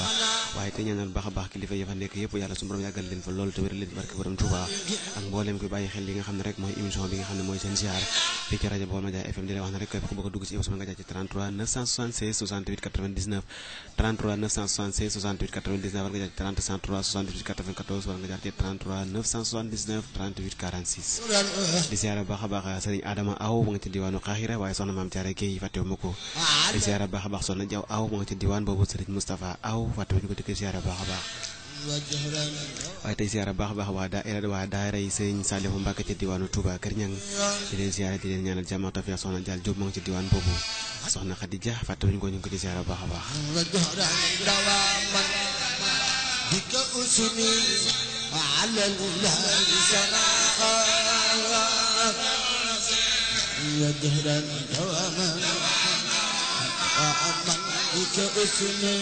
waaye tey ñaanal baax a baax kilifa yi fa nekk yëpp yàlla suñu borom yàggal leen fa loolu te wéral leen ci barke borom Touba ak mboolem ku bàyyi xel li nga xam ne rek mooy émission bi nga xam ne mooy seen siyaar fii ci rajo Baol Média FM di la wax ne rek képp ku bëgg a dugg ci émission nga jaar ci 33 976 68 99 33 976 68 99 war nga jaar ci 30 103 68 94 war nga jaar ci 33 979 38 46 di siyaara baax a baax Serigne Adama Aw mu ngi ci diwaanu Xaaxira waaye soxna Maam Jaara Guèye fàttewu ma ko di siyaara baax a baax soxna Jaw Aw mu ngi ci diwaan boobu Serigne Moustapha Aw fàttewuñu ko di ko siyaara baax a baax waaye tey siyaara baax a baax waa daayira yi Serigne Saliou Mbacke ci diwaanu Touba Kër Ñang di leen siyaara di leen ñaanal jàmm ak tawfeex soxna Dial Diop mu ngi ci diwaan boobu soxna Khadija fàttewuñu ko ñu ngi ko di siyaara baax a baax بك أسمي على الله سماء يا دهرا دواما وأمن بك أسمي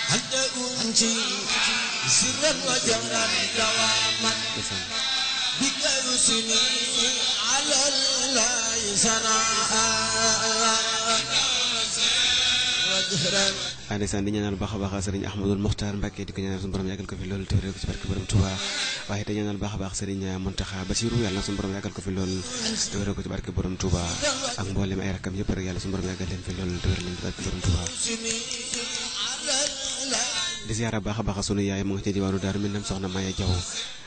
hadda unti sirran wa jahran dawaman bika yusni ala allahi sanaa ndeysaan di ñaanal baax a baax sëriñ Ahmadul Muxtaar Mbàkke di ko ñaanal suñu borom yàggal ko fi loolu te wéral ko ci barke borom Touba waaye te ñaanal baax a baax sëriñ Muntaxa Basiru yàlla na suñu borom yàggal ko fi loolu te wéral ko ci barke borom Touba ak mboolem ay rakkam yëpp rek yàlla suñu borom yàggal leen fi loolu te wéral leen ci barke borom Touba di ziyaara baax a baax sunu yaay mu ngi ci diwaanu Daaru Minam soxna Maya Jaw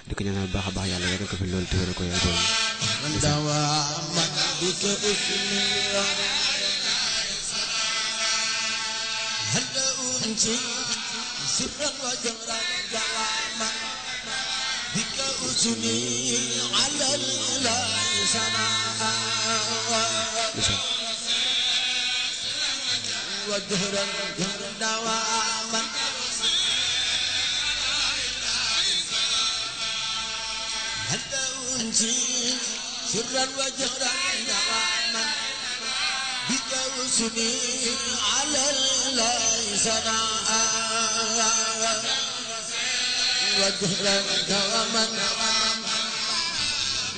di ko ñaanal baax a baax yàlla yàggal ko fi loolu te wéral ko yaay doon hadda unti sirran wa jahran dawaman bika usni ala allahi sanaa wa jahran dawaman hadda unti sirran wa jahran dawaman bika usni ala allahi sanaa wa jahran dawaman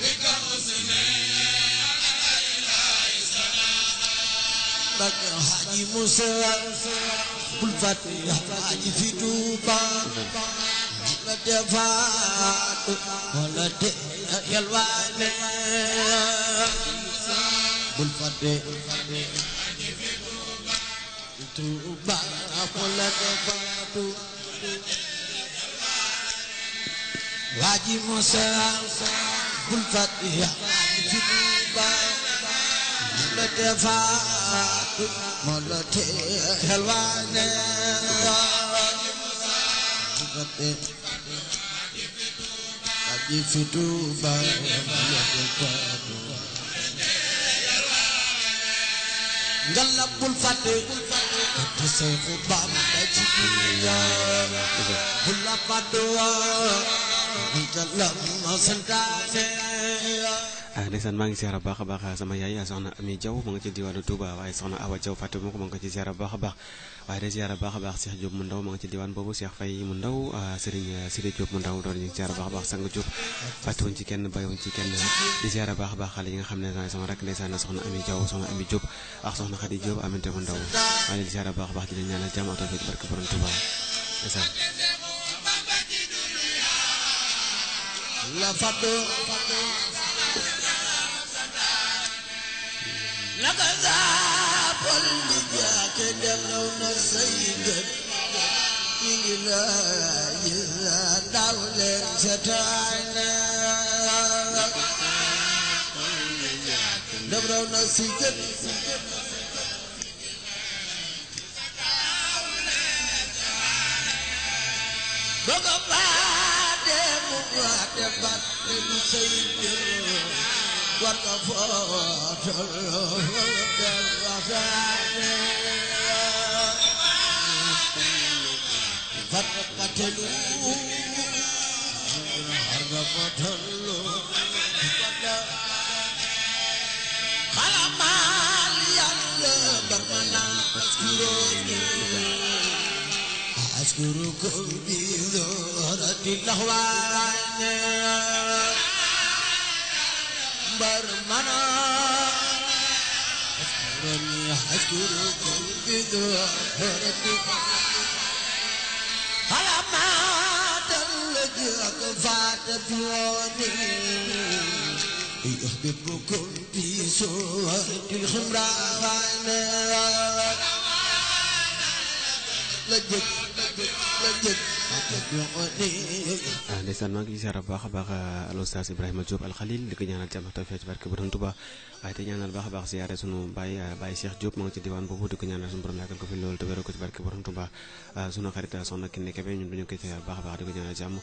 bika usni ala allahi sanaa baka Haji Musa bul fàtte Haji fi Tuuba la defaatu wala de yalwaane bul fàtte Tuuba wala defaatu Haji Musa bul fàtte Haji fi Tuuba la defaatu wala de yalwaane Haji fi Tuuba la defaatu ngalla bul fàtte te Seexu Bamba ci dunya bul la fàtte ngalla ma santaane ndeysaan maa ngi ziyaara baax a baax sama yaay soxna Ami Jaw mu nga ci diwaanu Touba waaye soxna Awa Jaw fàtte moo ko ma ngi ko ci ziyaara baax a baax waaye de ziyaara baax a baax Cheikh Diop mu ndaw ma nga ci diwaan boobu Cheikh Faye mu ndaw Serigne Sidi Diop mu ndaw doon ñu ziyaara baax a baax sang Diop fàtte wuñ ci kenn bàyyiwuñ ci kenn di ziyaara baax a baax xale yi nga xam ne sama rakk ndeysaan soxna Ami Jaw soxna Ami Diop ak soxna Khady Diop aminte mu ndaw maa leen di ziyaara baax a baax di leen ñaanal jàmm ak tawfeex ci barke borom Touba ndeysaan la fàtte naka zaapal di jaake delloo na sayyidat ilaahi daaw leen setaane delloo na sayyidat bogo baade mu waate batte mu sayyidat warga footal del waxtaane fatkatelu warga footal xalamal yàlla barmana askurukum bi zoorati laxwaane barmana askurukum bi zoorati xalamatal lajak faata fiyooni yuhibbukum bi zoorati ximraane lajak ndeysaan maa ngi ziyaara baax a baax al Oustaz Ibrahima Diop Al Khalil di ko ñaanal jàmm ak tawfeex ci barke borom Touba waaye te ñaanal baax a baax ziyaare sunu baay Cheikh Diop maa ngi ci diwaan boobu di ko ñaanal sunu borom yàggal ko fi loolu te wéral ko ci barke borom Touba sunu xarit soxna Kiné Kébé ñun dañu koy ziyaar baax a baax di ko ñaanal jàmm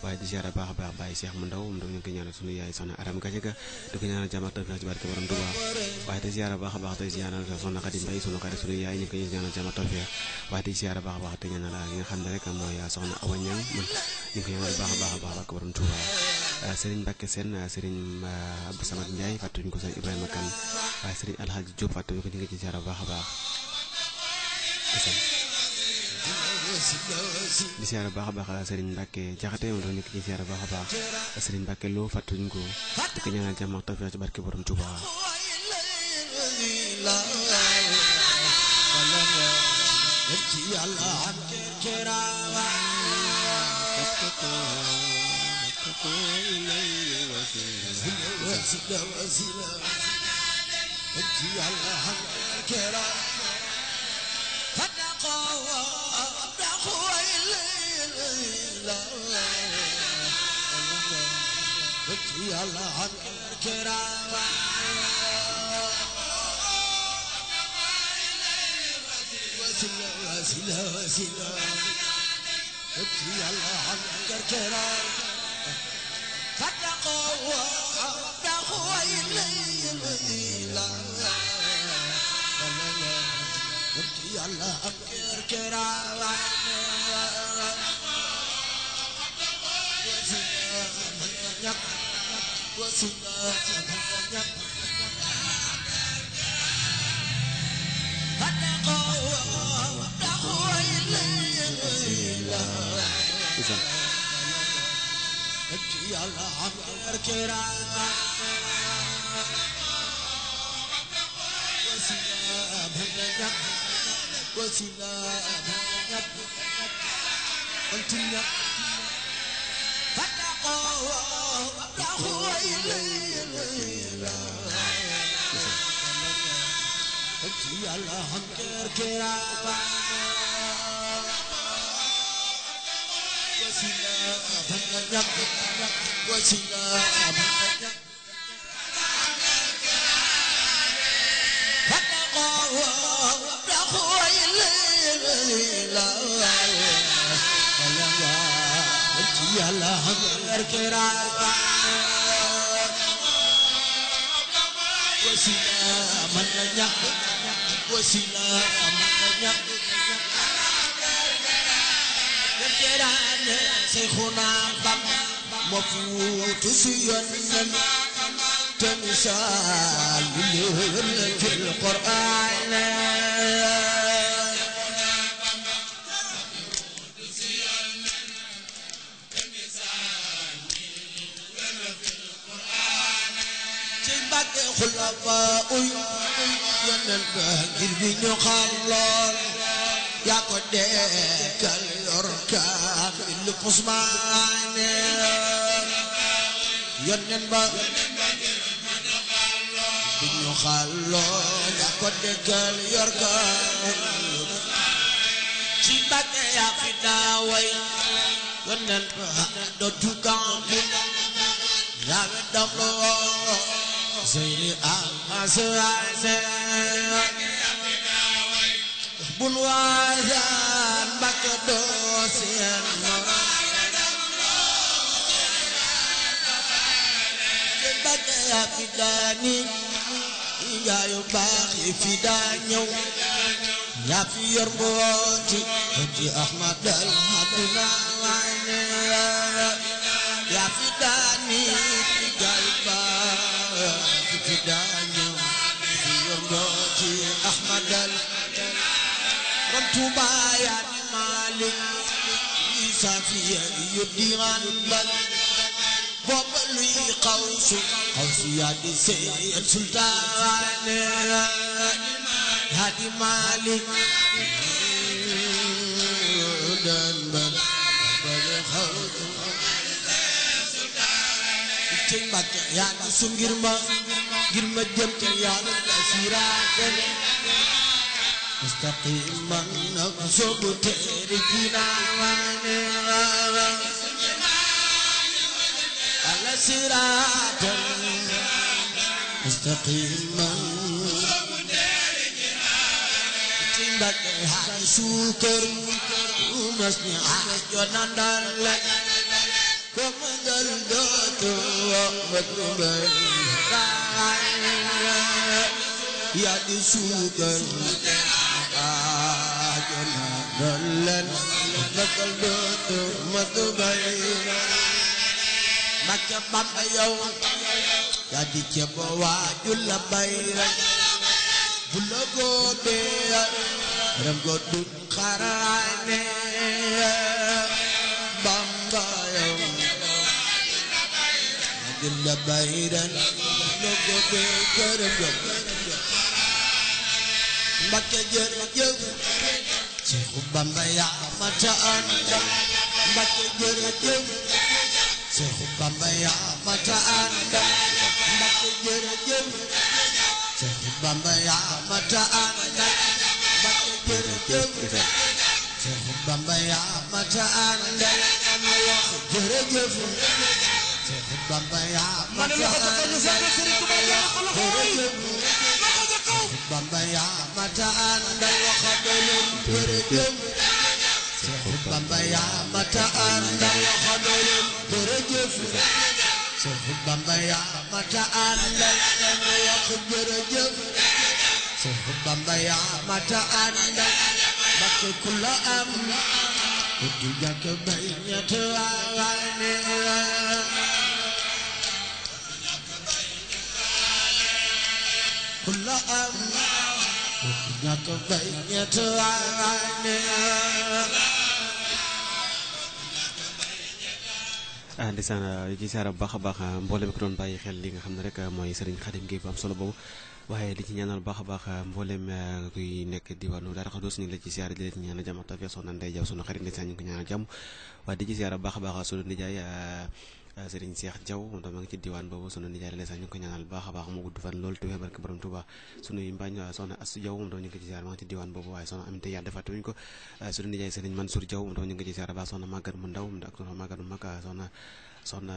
waaye di ziyaara baax a baax Baye Cheikh mu ndaw moom dañu koy ñaanal sunu yaay soxna Aram Gadiaga di ko ñaanal jàmm ak tawfeex ci barke borom Touba waaye di ziyaara baax a baax tey ñaanal soxna Khady Mbaye sunu xarit sunu yaay ñu koy ñaanal jàmm ak tawfeex waaye di ziyaara baax a baax te ñaanal li nga xam ne rek mooy soxna Awa Niang man ñu ko ñaanal baax a baax a baax barke borom Touba Serigne Mbacke Sène Serigne Abdou Samad Ndiaye fàttuñu ko Serigne Ibrahima Kane waaye Serigne Alhaji Diop fàttuñu ko ñu ngi ci ziyaara baax a baax di siyaare baax a baax Serigne Mbacke Jaxate moom dafa nekk ci siyaare baax a baax Serigne Mbacke loo fàttuñ ko di ko ñaanal jàmm ak tawfeex ci barke borom Touba. Ram go dun kharane Bamba yow dilla baydan logo be kërëm jëm Mbakke jërëjëf Seexu Bamba yaa mata àndal Mbakke jërëjëf Seexu Bamba yaa mata àndal Mbakke jërëjëf Seexu Bamba yaa mata àndal Mbakke jërëjëf Seexu Bamba yaa mata àndal ana wax jërëjëf Seexu Bamba yaa mata àndal Bamba yaa mata àndal waxadolen jërëjëf Seexu Bamba yaa mata àndal waxadolen jërëjëf Seexu Bamba yaa mata àndal ana wax jërëjëf Seexu Bamba yaa mata àndal Mbakke ku la am du jàkk bay ñett waane ku la am du jàkk bay ñett waane ndeysaan ci saara bu baax a baax mboolem ko doon bàyyi xel li nga xam ne rek mooy Serigne Khadim Gueye bu am solo boobu waaye di ci ñaanal baax a baax mboolem kuy nekk diwaanu Daara Xuddoos ñu ngi la ci siyaare di la ci ñaanal jàmm ak tawfeex soxna Ndeye Diaw sunu xarit ndeysaan ñu ngi ko ñaanal jàmm waaye di ci siyaare baax a baax sunu nijaay Serigne Cheikh Diaw moom tam ma ngi ci diwaan boobu sunu nijaay la ndeysaan ñu ngi ko ñaanal baax a baax mu gudd fan loolu te wér barke borom Touba sunuy mbaañ soxna Astou Diaw moom tam ñu ngi ko ci siyaare ma ngi ci diwaan boobu waaye soxna Aminata Yade fàttewuñu ko sunu nijaay Serigne Mansour Diaw moom tam ñu ngi ko ci siyaare baax soxna Maguette mu ndaw ak soxna Maguette mu mag soxna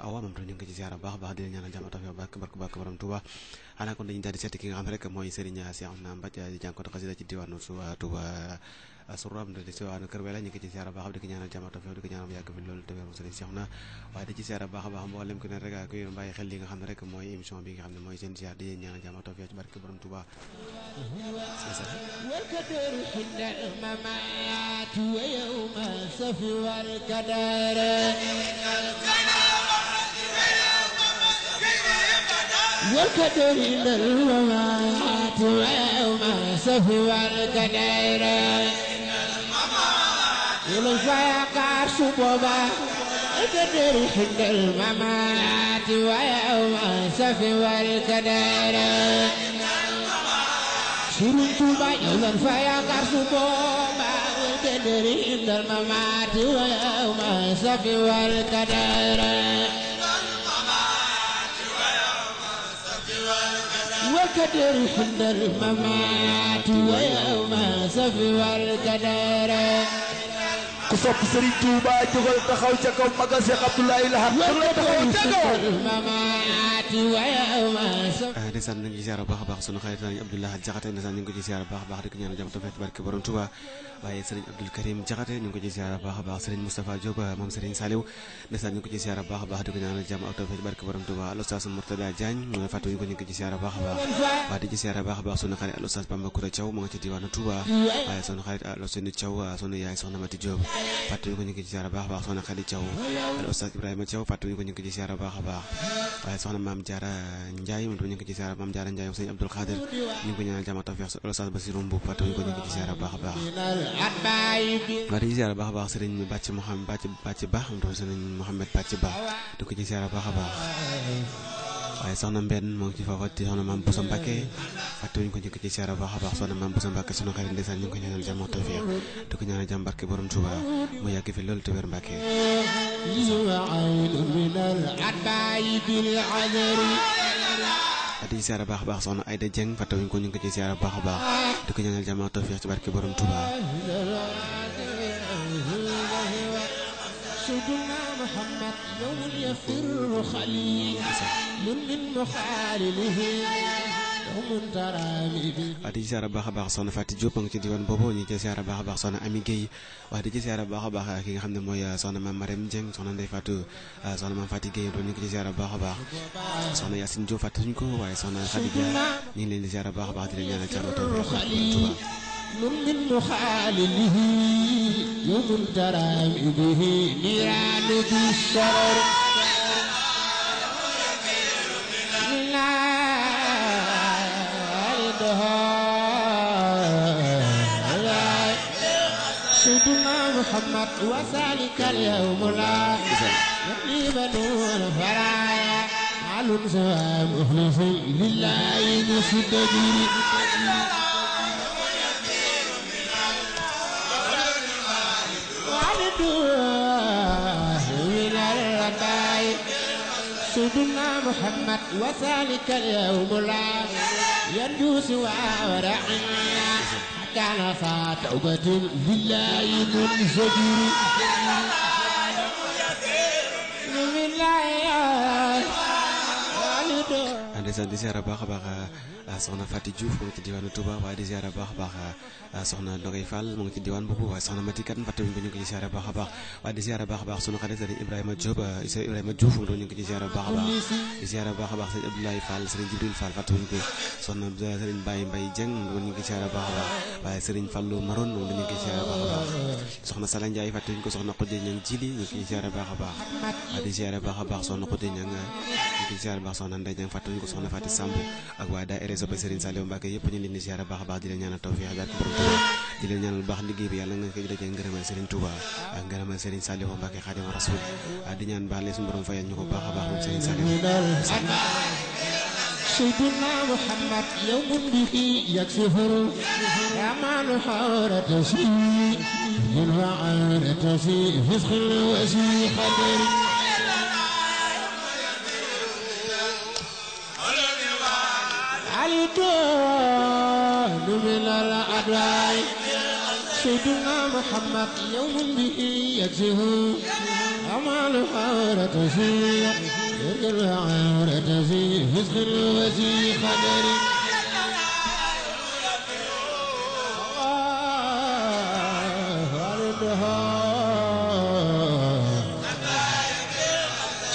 Awa moom tam ñu ngi ko ci ziara baax a baax di leen ñaanal jàmm tawfeex barke borom Touba xanaa kon dañuy daal di seeti ki nga xam ne rek mooy Serigne Cheikhouna Mbaj di jànkatu xasida ci diwaanu Touba Sourab di diwaanu Kër Wela ñu ngi ko ci ziara baax di ko ñaanal jàmm tawfeex di ko ñaanal yàgg fi loolu te wér Serigne Cheikhouna waaye di ci ziara baax a baax mboolem ku ne rek kuy bàyyi xel li nga xam ne rek mooy émission bi nga xam ne mooy seen ziar di leen ñaanal jàmm tawfeex ci barke borom Touba والقدر الممات ويوم الصف والقدر والفيقع سبوبا القدر حد الممات ويوم الصف والقدر شرنت يوم الفيقع سبوبا القدر حد الممات ويوم الصف والقدر والقدر حد الممات ويوم الصف والقدر ku sopp Serigne Touba jógal taxaw ca kaw magal Cheikh Abdoulaye Lahad taxaw ca kaw ndeysaan ñu ngi ci ziara baax a baax sunu xarit Serigne Abdou Lahad Jaxate ndeysaan ñu ngi ko ci ziara baax a baax di ko ñaanal jàmm tawfeex barke borom Touba waaye Serigne Abdoul Karim Jaxate ñu ngi ko ci ziara baax a baax Serigne Moustapha Diop moom Serigne Saliou ndeysaan ñu ngi ko ci ziara baax a baax di ko ñaanal jàmm ak tawfeex barke borom Touba al Oustaz Mourtada Diagne fàttu ñu ko ñu ngi ko ci ziara baax a baax waaye di ci ziara baax a baax sunu xarit al Oustaz Bamba Koura Thiaw mu nga ci diwaanu Touba waaye sunu xarit al Oustaz Thiaw sunu yaay soxna Mati Diop fàttu ñu ko ñu ngi ci ziara baax a baax soxna Khady Thiaw al Oustaz Ibrahima Thiaw fàttu ñu ko ñu ngi ci ziara baax a baax waaye soxna Maam Diarra Ndiaye moom tam ñu ngi ci ziara Maam Diarra Ndiaye Serigne Abdoul Khadir ñu ngi ko ñaanal jàmm ak tawfeex al Oustaz Bassirou Mbow fàttu ñu ko ñu ngi ci ziara baax a baax waaye di ci ziara baax a baax Serigne Bàcc Mouhamed Bàcc Ba moom tam Serigne Mouhamed Bàcc Ba di ko ci ziara baax a baax waaye soxna Mbène moo ngi ci foofa di soxna Maam Boussa Mbacké fàttewuñu ko ñu ko ci ziara baax a baax soxna Maam Boussa Mbacké sunu xarit ndeysaan ñu ngi ko ñaanal jàmm ak tawfeex di ko ñaanal jàmm barke borom Touba mu yàgg fi loolu te wér Mbacké di ci ziara baax a baax soxna Aïda Dieng fàttewuñu ko ñu ngi ko ci ziara baax a baax di ko ñaanal jàmm ak tawfeex ci barke borom Touba سيدنا محمد يوم يفر خليل من مخالله يوم ترامي waaye di ci ziara baax a baax soxna Fatou Diop nga ci diwaan boobu ñu ci ziara baax a baax soxna Ami Guèye waaye di ci ziara baax a baax ki nga xam ne mooy soxna Mame Marème Dieng soxna Ndeye Fatou soxna Mame Fatou Guèye doon ñu ngi ci ziara baax a baax soxna Yacine Diop fàttewuñu ko waaye soxna Khady Dia ñu ngi leen di ziara baax a baax di leen ñaanal jàmm tawfeex Touba من مخالله يوم ترامي به نيران بالشرر لا سيدنا محمد وسالك اليوم لا يقلبنون فرايا علم سواء مخلص لله مسددين سيدنا محمد وسالك اليوم لا يرجو سوى ورعنا حتى نفى توبة لله منزجر ndeysaan di ziara baax a baax soxna Fatou Diouf mu ngi ci diwaanu Touba waaye di ziara baax a baax soxna Ndogay Fall mu ngi ci diwaan boobu waaye soxna Mati Kan fàtte wuñ ko ñu ngi ci ziara baax a baax waaye di ziara baax a baax sunu xarit Serigne Ibrahima Diop Ibrahima Diouf ñu ngi ci ziara baax a baax di ziara baax a baax Serigne Abdoulaye Fall Serigne Jibril Fall fàtte wuñ ko soxna Serigne Baye Mbaye Dieng ñu ngi ci ziara baax a baax waaye Serigne Fallou Maron ñu ngi ci ziara baax a baax soxna Sala Ndiaye fàtte wuñ ko soxna Khoudia Niang Jili ñu ngi ci ziara baax a baax waaye di ziara baax a baax soxna Khoudia Niang ñu ngi ci ziara baax soxna Ndeye Niang fàtte wuñ ko soxna Fatou Samb ak waa daayira soppe Serigne Saliou Mbacké yëpp ñu leen di ziara baax a baax di leen ñaanal tawfiix ak borom Touba di leen ñaanal baax liggéey bi yàlla nga koy dajee ngërëmal Serigne Touba ak ngërëmal Serigne Saliou Mbacké Xaadimu Rasuul di ñaan baax leen suñu borom fayal ñu ko baax a baax moom Serigne Saliou سيدنا محمد يوم به يكسفر رمان حورة شيء وعارة شيء فسخ وشيء خطر عليتون من الأدواء سيدنا محمد يوم به يكسفر رمان حورة شيء وعارة شيء فسخ وشيء خطر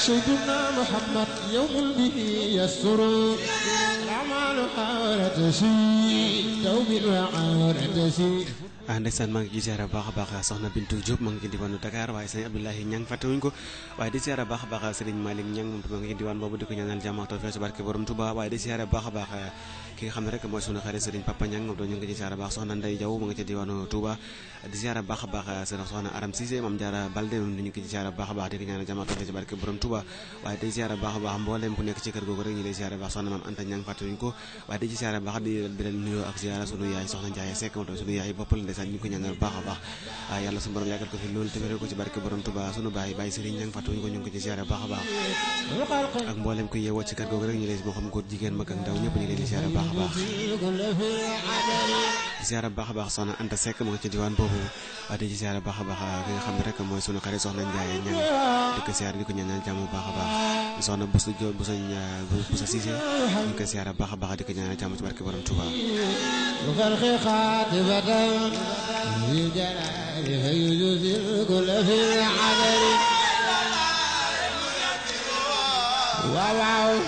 سيدنا محمد يوم به يسر الأعمال حارة شيء توب وعارة شيء ndeysaan maa ngi ci ziara baax a baax soxna Bintu Diop maa ngi ci diwaanu Dakar waaye sëñ Abdoulaye Niang fàttewuñ ko waaye di ziara baax a baax Serigne Malick Niang moom maa ngi ci diwaan boobu di ko ñaanal jàmm ak tawfeex ci barke borom Touba waaye di ziara baax a baax ki nga xam ne rek mooy sunu xarit Serigne Papa Niang moom ñu ngi ci ziara baax soxna Ndeye Diaw mu ngi ci diwaanu Touba di ziara baax a baax soxna Aram Cissé Mame Diarra Balde moom ñu ngi ci ziara baax a baax di ko ñaanal jàmm ak tawfeex ci barke borom Touba waaye di ziara baax a baax mbooleem ku nekk ci kër googu rek ñu lay ziara baax soxna Mame Anta Niang fàttewuñ ko waaye di ci ziara baax di leen nuyoo ak ziara sunu yaay soxna Ndiaye Seck moom sunu yaay bopp la ndeysaan ñu ko ñaanal baax a baax yàlla suñu borom yàggal ko fi loolu te wéral ko ci barke borom Touba sunu baay Serigne Niang fàttewuñ ko ñu ngi ko ci ziara baax a baax ak mbooleem ku yeewoo ci kër googu rek ñu lay moo xam góor jigéen mag ak ndaw ñëpp ñu leen di ziara baax a baax ziara baax a baax soxna Anta Seck mu ngi ci diwaan boobu di ci ziara baax a baax ki nga xam ne rek mooy sunu xarit soxna Ndiaye Niang di ko ziara di ko ñaanal jàmm baax a baax soxna Boussa Diop Boussa Cissé ñu ko ziara baax a baax di ko ñaanal jàmm ci barke borom Touba واو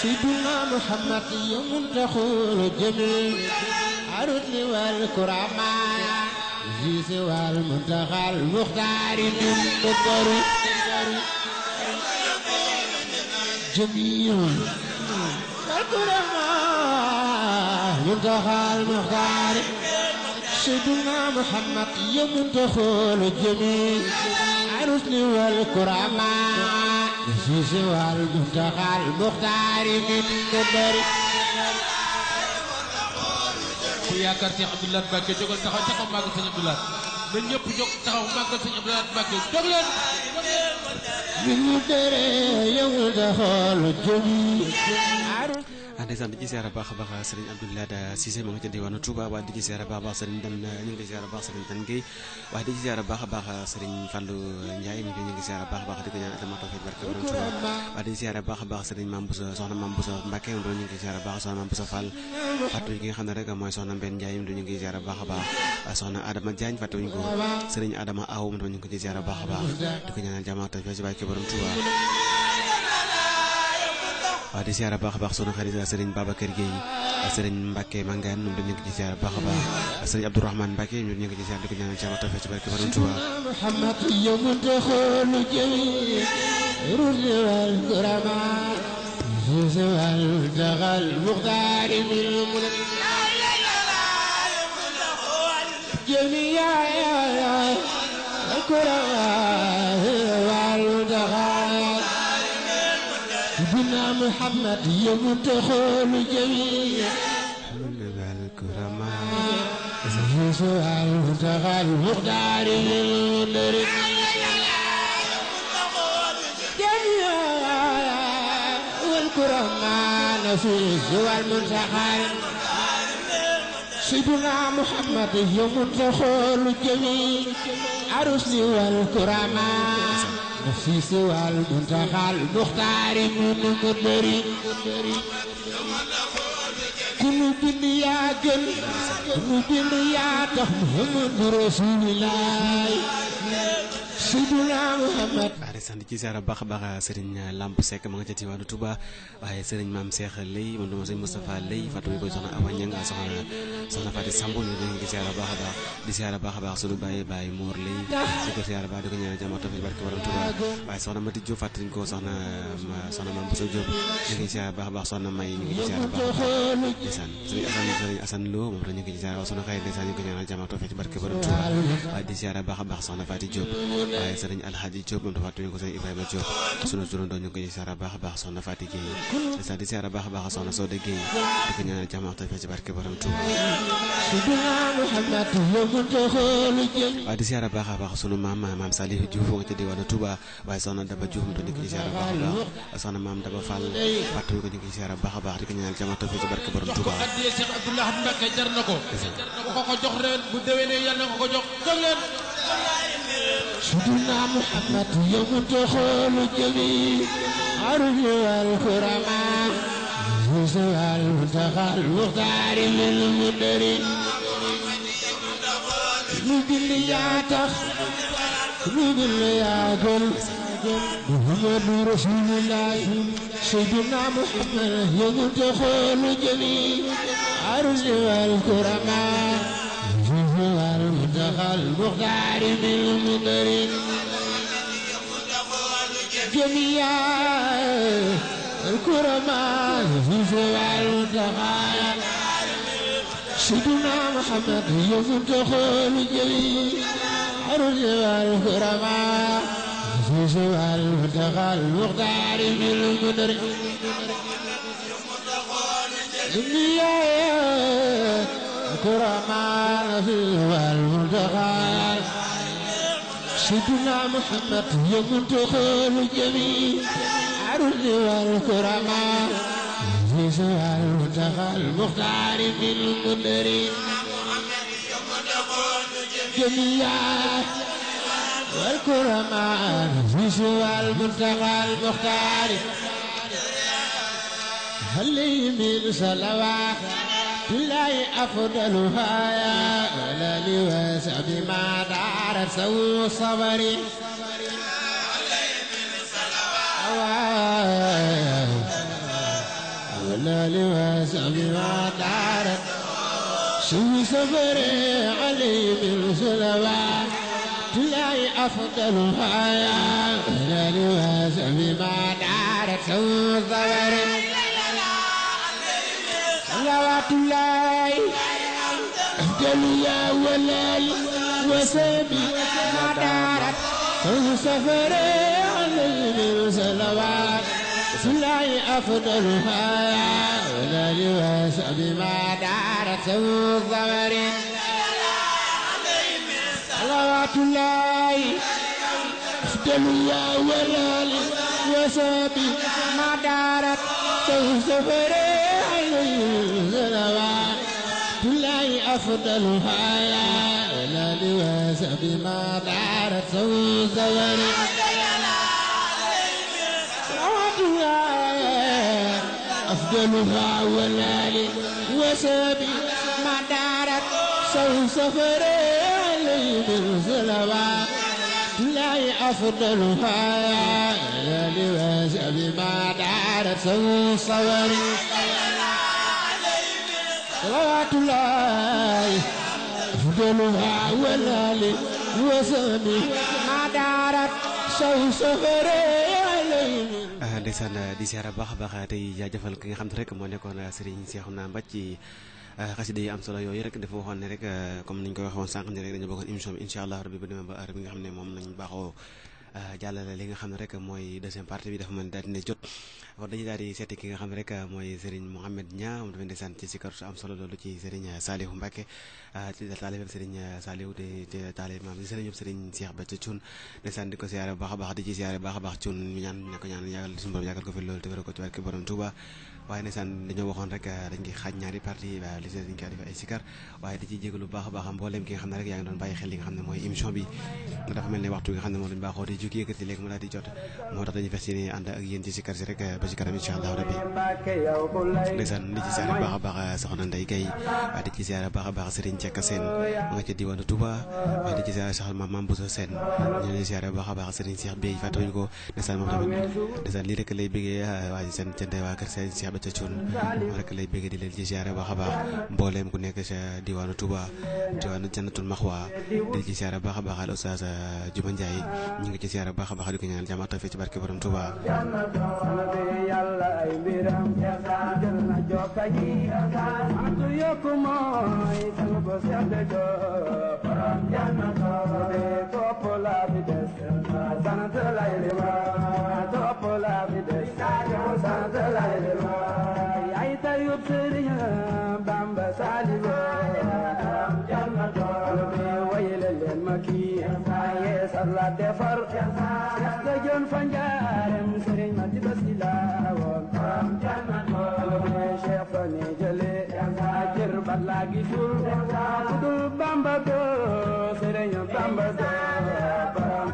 سيدنا محمد يوم تخول الجميع عرض والكرامة في سوى المنتخى المختار من مضر جميع الكرامة منتخى المختار سيدنا محمد يوم تخول الجميع عرسل والكرامة في سوى المنتخى المختار من مضر ku yaakaar Cheikh Abdoulaye Mbacké jógal taxaw taxaw màggal Sëñ Abdoulaye na ñëpp jóg taxaw màggal Sëñ Abdoulaye Mbacké jóg leen من مدر يوم تخول الجميع ndeysaan di ci ziara baax a baax Serigne Abdoulaye Cissé mu ngi ci diwaanu Touba waaye di ci ziara baax a baax Serigne Dan ñu ngi ziara baax Serigne Dan Gueye waaye di ci ziara baax a baax Serigne Fallou Ndiaye ñu ngi ziara baax a baax di ko ñaan atama tawfiq barke borom Touba waaye di ci ziara baax a baax Serigne Mame Boussa soxna Mame Boussa Mbacké ñu ngi ziara baax soxna Mame Boussa Fall fàttewuñ ki nga xam ne rek mooy soxna Mbène Ndiaye ñu ngi ziara baax a baax soxna Adama Diagne fàttewuñ ko Serigne Adama Aw ñu ngi ko ci ziara baax a baax di ko ñaanal jàmm ak tawfiq barke borom Touba waaw di ziara baax a baax sunu xarit Serigne Babacar Gueye Serigne Mbacké Mangane ñoom dañu ngi ci ziara baax a baax Serigne Abdourahmane Mbacké ñoom ñu ngi ci ziara di ko ñaanal jàmm tawfeex ci barke borom Touba محمد يوم تخول الجميع رد والكرامة في والمنتقى المختار من المنى جميع الكرماء والمنتقى بنا محمد يمتخل جميع الكرماء والمنتقى المختار من المنى والكرماء نفيس والمنتقى سيدنا محمد يمتخل جميع عرسي والكرماء نفيس والمنتقى المختار من المدري كل دنيا جل كل دنيا محمد رسول الله Seydina Muhammad are sant ci ziara baax a baax Serigne Lamp Seck ma nga ca Tivaouane Touba waaye Serigne Mame Cheikh Lay man dama Serigne Moustapha Lay Fatou bi koy soxna Awa Ñang soxna Fatou Samb ñu ngi ziara baax a baax di ziara baax a baax sunu baye baye Mor Lay di ko ziara baax di ko ñaanal jàmm tafi barke borom Touba waaye soxna Mati Diop fàttaliñ ko soxna Mame Bousso Diop ñu ngi ziara baax a baax soxna May ñu ngi ziara baax a baax ndeysaan Serigne Assane Lo moom ñu ngi ziara soxna Xayri ndeysaan ñu ngi ko ñaanal jàmm tafi barke borom Touba waaye di ziara baax a baax soxna Fatou Diop waaye Serigne Alhaji Diop moom dafa tuñ ko Serigne Ibrahima Diop sunu turandoo ñu ngi ziara baax a baax soxna Fatou Gueye ndeysaan di ziara baax a baax soxna Sode Gueye di ko ñaanal jàmm tafi ci barke borom Touba waaye di ziara baax a baax sunu maam Salih Diouf nga ca diwaanu Touba waaye soxna Daba Diouf moom ñu ngi ziara baax a baax soxna maam Daba Fall fàttali ko ñu ngi ziara baax a baax di ko ñaanal jàmm tafi ci barke borom Touba addiya Cheikh Abdoulaye Mbacké jar na ko ko jox ren bu déwénee yàlla na ko jox leen سيدنا محمد يمتخل جميع عرش والكرماء يسوى المنتقى المختار من المدري نقول يا تخ نقول يا قل محمد رسول الله سيدنا محمد يمتخل جميع عرش والكرماء المنتقى المختار من المدري جميع الكرماء في المنتقى سيدنا محمد يمتخل جميع الكرماء في المنتقى المختار من المدري جميع الكرماء في المنتقى سيدنا محمد يمتخل جميع عرش والكرماء في المنتقى المختار في المدري جميع والكرماء في المنتقى المختار هل من صلوات بالله أفضلها يا ولا لواسع بما دار سوء صبري ولا لواسع بما دار سوء صبري علي من صلوات بالله أفضلها يا ولا لواسع بما دار سوء صبري صلوات الله أفضل يا ولال وسبي ما دارت سفر عليه صلوات الله أفضلها يا ولال وسبي ما دارت الظفر صلوات الله أفضل يا ولال وسبي ما دارت سفر صلوات الله أفضلها يا ولاد وسبي ما دارت الزوار صلوات الله أفضلها ولاد وسبي ما دارت سفر عليه بالصلوات الله أفضلها يا ولاد وسبي ما دارت الصور صلوات الله أفضلها والآل وسبي ما دارت سفر عليه ndeysaan di siyaara baax a baax tey jaajëfal ki nga xam ne rek moo nekkoon Serigne Cheikhouna Mbaj ci xasida yi am solo yooyu rek dafa waxoon ne rek comme niñ ko waxoon sànq ni rek dañu bëggoon émission bi incha allah rabbi ba demee ba heure bi nga xam ne moom nañ baaxoo jàllale li nga xam ne rek mooy deuxième partie bi dafa mën daal dina jot wax dañuy daal di seeti ki nga xam ne rek mooy Serigne Mohamed Niang moom dafa ndeysaan ci sikar su am solo loolu ci Serigne Saliou Mbacké ci taalibe Serigne Saliou di taalibe maam di Serigne Serigne Cheikh Béthio Thioune ndeysaan di ko siyaare baax a baax di ci siyaare baax a baax Thioune ñu ñaan ne ko ñaan yàggal suñu borom yàggal ko fi loolu te wéral ko ci barke borom Touba waaye ndeysaan dañoo waxoon rek dañ koy xaaj ñaari partie li si dañ koy def ay sikar waaye di ci jégalu baax a baax mbooleem ki nga xam ne rek yaa ngi doon bàyyi xel li nga xam ne mooy émission bi dafa mel ne waxtu bi nga xam ne moom lañ baaxoo di jukki yëkkati léegi mu daal di jot moo tax dañuy fas yéene ànd ak yéen ci sikar si rek ba ci kanam incha allah rabbi ndeysaan di ci siyaare baax a baax soxna Ndeye Gueye waaye di ci siyaare baax a baax Serigne Cekka Sène mu nga ca diwaanu Touba waaye di ci siyaare soxna Mame Bousso Sène ñu leen siyaare baax a baax Serigne Cheikh Bey fàttewuñu ko ndeysaan moom tamit ndeysaan lii rek lay bëggee waaye seen cante waa kër Serigne Cheikh Béthio Thioune rek lay bëggee di leen ci siyaare baax a baax mbooleem ku nekk ca diwaanu Touba diwaanu Jannatul Maxwa di ci siyaare baax a baax al Oustaz Juma Ndiaye ñu ngi ci siyaare baax a baax di ko ñaanal jàmm ak ci barke borom Touba la defar te jon fanjaarem sëriñ ma di basila woon Cheikh fa ne jële jër bat la gisul kudul Bamba do sëriñ Bamba do baram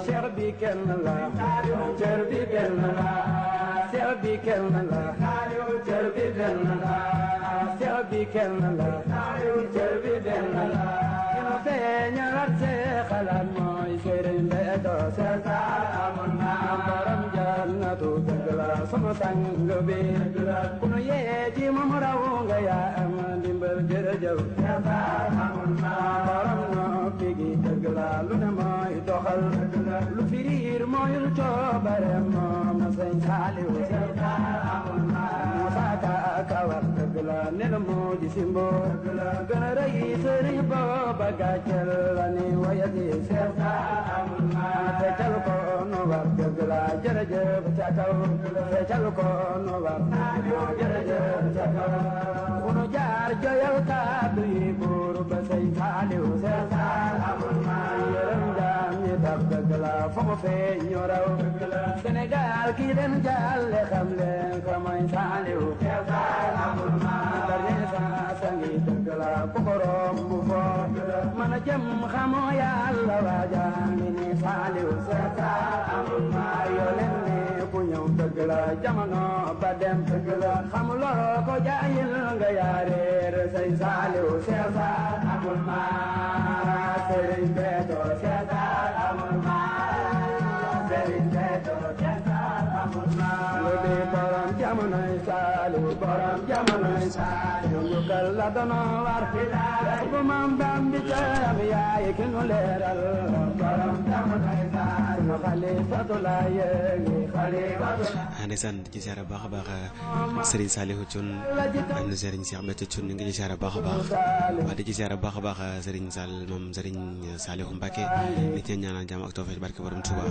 Cheikh bi kenn la jër bi kenn la Cheikh bi kenn la jër bi kenn la Cheikh bi kenn la jër bi kenn la ñarat se xalaat mooy sëriñ Béthio seesaar amoon naa borom jannatu dëgg la sama sang bi ku nu yee ci moom raw nga yaa am ndimbal jërëjëf seesaar amoon naa borom noppi gi dëgg la lu ne mooy doxal lu firiir mooy lu coobare moom na sëñ Saliou seesaar amoon naa saaka kawar dëgg la ne la moo di simbo gën a rëy sëriñ booba gàccel la ni wayati seesaar amoon naa feccal ko nu war dëgg la jërëjëf ca kaw feccal ko nu war jërëjëf ca kaw fu nu jaar joyal kàddu yi buur ba sëñ Saliou seesaar amoon naa yërëm jaam ñi tax dëgg la fa mu feeñ ñu raw Sénégal kii leen jàlle xam leen ko mooy Saliou seesaar amoon naa dernier sangi dëgg la ku ko romb foo mën a jëm xamoo yàlla waajaa ngi ni Saliou seesaar amoon naa yoo leen ne ku ñëw dëgg la jamono ba dem dëgg la xamuloo ko jaayil nga yaareer sëñ Saliou seesaar amoon naa sëriñ Béthio seesaar amoon naa sëriñ Béthio seesaar amoon naa lu di borom jamonoy Saliou borom jamonoy Saliou ñu kal la dono war bu mam bam bi tam yaay ki nu leeral borom jamonoy Saliou xalifatu la yéegi xalifatu ndeysaan di ci siyaare baax a baax Serigne Saliou Thioune am na Serigne Cheikh Béthio Thioune ñu ngi ci siyaare baax a baax waaye di ci siyaare baax a baax Serigne Sall moom Serigne Saliou Mbacké di ci ñaanal jàmm ak tawfeex barke borom Touba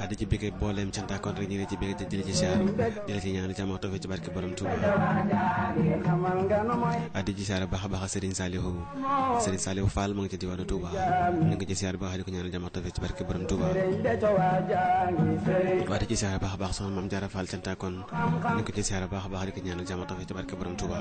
di ci bëgg booleem cantakoon rek ñu ngi ci bëgg di la ci siyaar di la ci ñaanal jàmm ak tawfeex ci barke borom Touba di ci siyaare baax a baax Serigne Saliou Fall mu ngi ci diwaanu Touba ñu ngi ci siyaare baax di ko ñaanal jàmm ak tawfeex ci barke borom Touba waaye di ci siyaare baax a baax soxna Mame Diarra Fall cantakoon ñu ngi ci siyaare baax a baax di ko ñaanal jàmm ak tawfeex ci barke borom Touba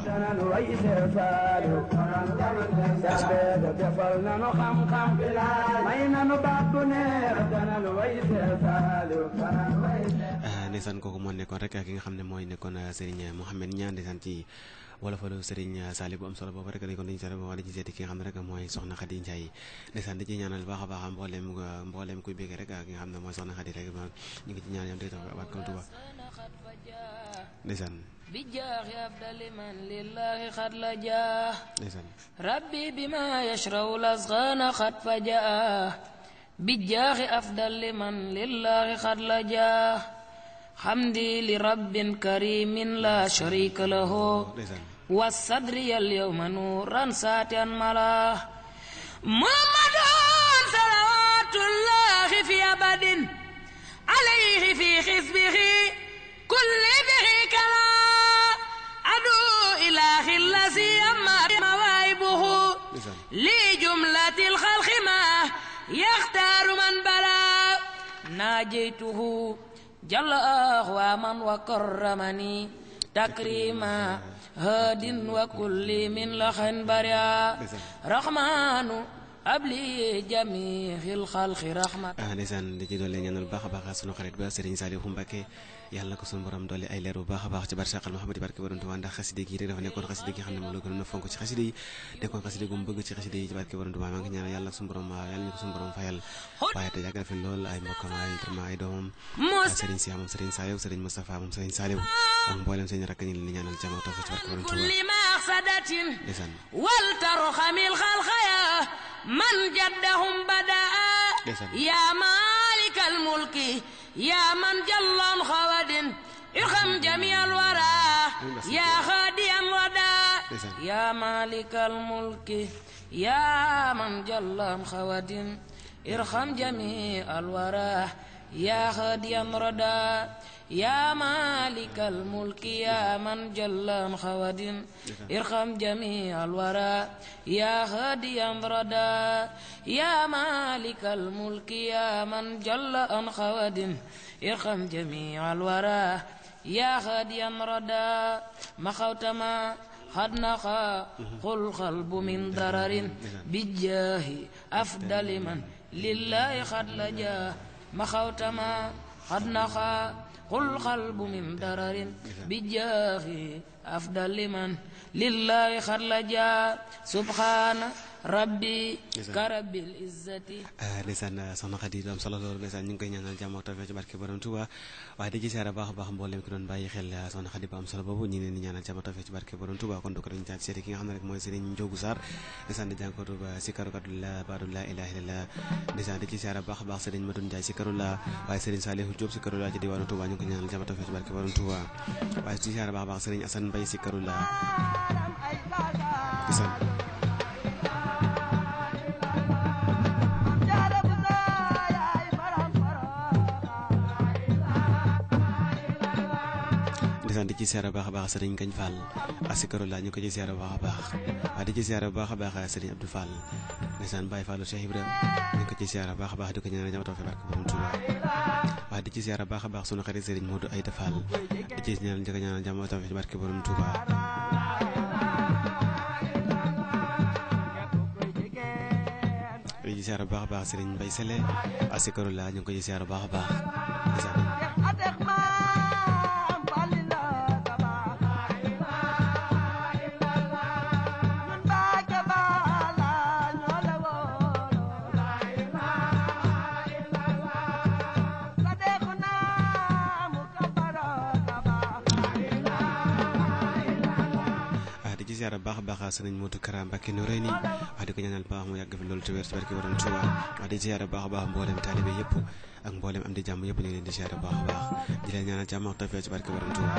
ndeysaan kooku moo nekkoon rek ki nga xam ne mooy nekkoon Serigne Mohamed Niang ndeysaan ci wala fa lu Serigne Saliou bu am solo boobu rek dañ ko dañu sare bo di ci seeti ki nga xam ne rek mooy soxna Khady Ndiaye ndeysaan di ci ñaanal baax a baax mboolem kuy bégg rek ak nga xam ne mooy soxna Khady rek ñu ngi ci ñaan yam day tax waat ko Tuuba ndeysaan bijaahi abdali man lillahi xad la jaa ndeysaan rabbi bima yashraw lasgana xad fa jaa bijaahi afdali man lillahi xad la jaa hamdi li rabbin karimin la sharika lahu wasadri al yawma nuran saatian mala muhammadun salawatullahi fi abadin alayhi fi xisbihi kulli bihi kala adu ilahi allazi amma mawaibuhu li jumlatil khalqi ma yakhtaru man bala najaytuhu jalla wa man wa karramani takrima hadin wa kulli min lakhan baria rahmanu abli jami'il khalqi rahmat ndeysaan di ci doole ñaanal baax a baax sunu xarit ba Serigne Saliou Mbacké yàlla na ko sunu borom doole ay leer bu baax a baax ci barsaqal Muhammad barke borom Tuubaa ndax xaside gi rek dafa nekkoon xaside gi xam ne moom la gënoon a fonk ci xaside yi nekkoon xaside gu mu bëgg ci xaside yi ci barke borom Tuubaa maa ngi ñaanal yàlla na sunu borom yàlla na ko sunu borom fayal waaye te yàggal fi lool ay mbokkam ay doomam Serigne Cheikh moom Serigne Saliou Serigne Moustapha moom Serigne Saliou ak mboolem seen rakk ñi leen di ñaanal jàmm toog ci barke borom Tuubaa ndeysaan wal tarhamil khalqaya man jaddahum badaa ya malikal mulki ya man jallan khawadin irham jami'al wara ya khadiyan wada ya malikal mulki ya man jallan khawadin irham jami'al wara ya khadiyan rada ya malikal mulki ya man jallan khawadin irham jami'al wara ya hadiyan rada ya malikal mulki ya man jallan khawadin irham jami'al wara ya hadiyan rada makhawtama hadnaqa qul qalbu min dararin bijahi afdali man lillahi khad laja makhawtama hadnaqa qul qalbu min dararin bijaahi afdali man lillahi khad laja subhana rabbi karabil izzati ndeysaan soxna Khady am solo loolu ndeysaan ñu ngi koy ñaanal jàmm ak tawfeex ci barke borom Tuuba waaye di ci siyaare baax a baax mboolem ki doon bàyyi xel soxna Khady ba am solo boobu ñu ngi leen di ñaanal jàmm ak tawfeex ci barke borom Tuuba kon du ko dañu jaat seeti ki nga xam ne rek mooy Serigne Ndiogou Sarr ndeysaan di jànkatu ba sikarukatu la baadu la ilaha illallah ndeysaan di ci siyaare baax a baax Serigne Madoune Ndiaye sikarula waaye Serigne Saliou Diop sikarula ci diwaanu Touba ñu ngi ko ñaanal jàmm ak tawfeex ci barke borom Tuuba waaye di ci siyaare baax a baax Serigne Assane Mbaye sikarula di ci siyaare baax a baax Serigne Gagne Fall asikarula ñu ko ci siyaare baax a baax waaye di ci siyaare baax a baax Serigne Abdou Fall ndeysaan Baye Fallu Cheikh Ibrahima ñu ko ci siyaare baax a baax di ko ñaanal jàmm tawfeex barke borom Tuuba waaye di ci siyaare baax a baax sunu xarit Serigne Modou Aïda Fall di ci ñaanal jàmm tawfeex barke borom Tuuba di ci siyaare baax a baax Serigne Mbaye Sele asikarula ñu ko ci siyaare baax a baax siyaare baax a baax Serigne Modou Kara Mbacké Noreyni wax di ko ñaanal baax mu yàgg fi loolu te wér ci barke borom Tuuba wax di siyaare baax a baax mboolem taalibe yëpp ak mboolem am di jàmm yëpp ñu ngi leen di siyaare baax a baax di leen ñaanal jàmm ak tawfeex ci barke borom Tuuba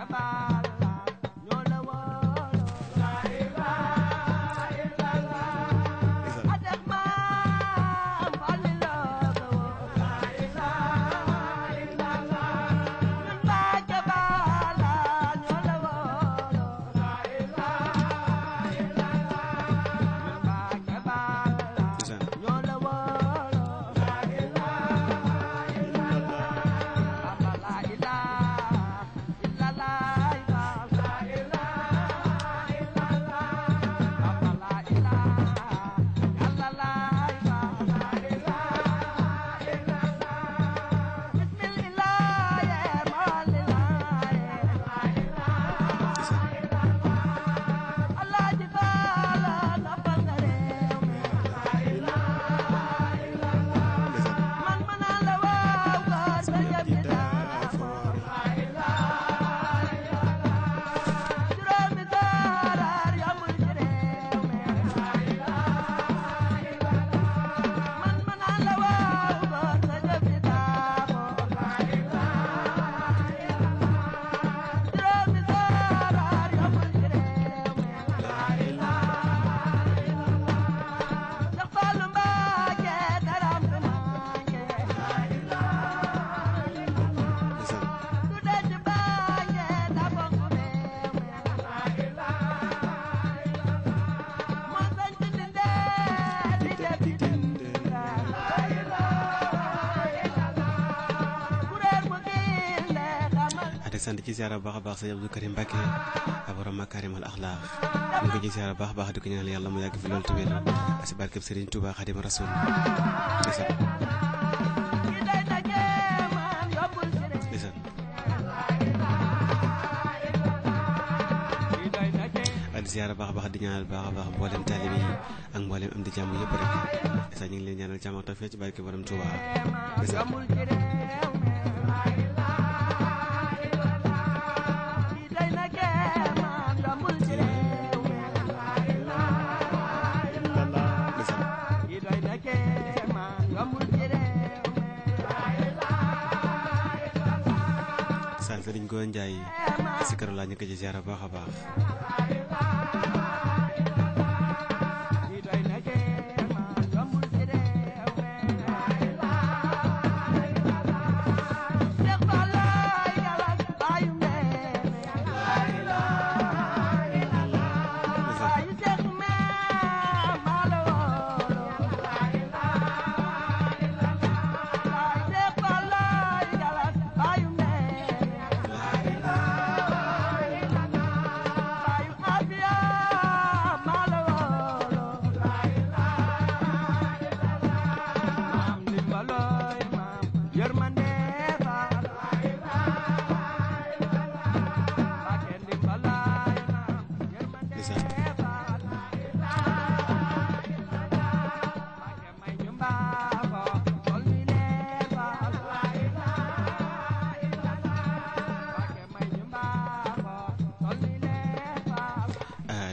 Bye. sant ci ziara baax a baax sëñ Abdou Karim Mbacke borom Makarimal Akhlaq ñu ko ci ziara baax a baax di ko ñaanal yàlla mu yàgg fi loolu tamit si barkeb Serigne Touba Khadim Rasoul di ziara baax a baax di ñaanal baax a baax mboolem taalibe yi ak mboolem am di jàmm yëpp rek ñu ngi leen ñaanal jàmm ak tawfeex ci barke borom Touba Sëriñ Goor Njaay si kër laa ñu ko ci ziara baax a baax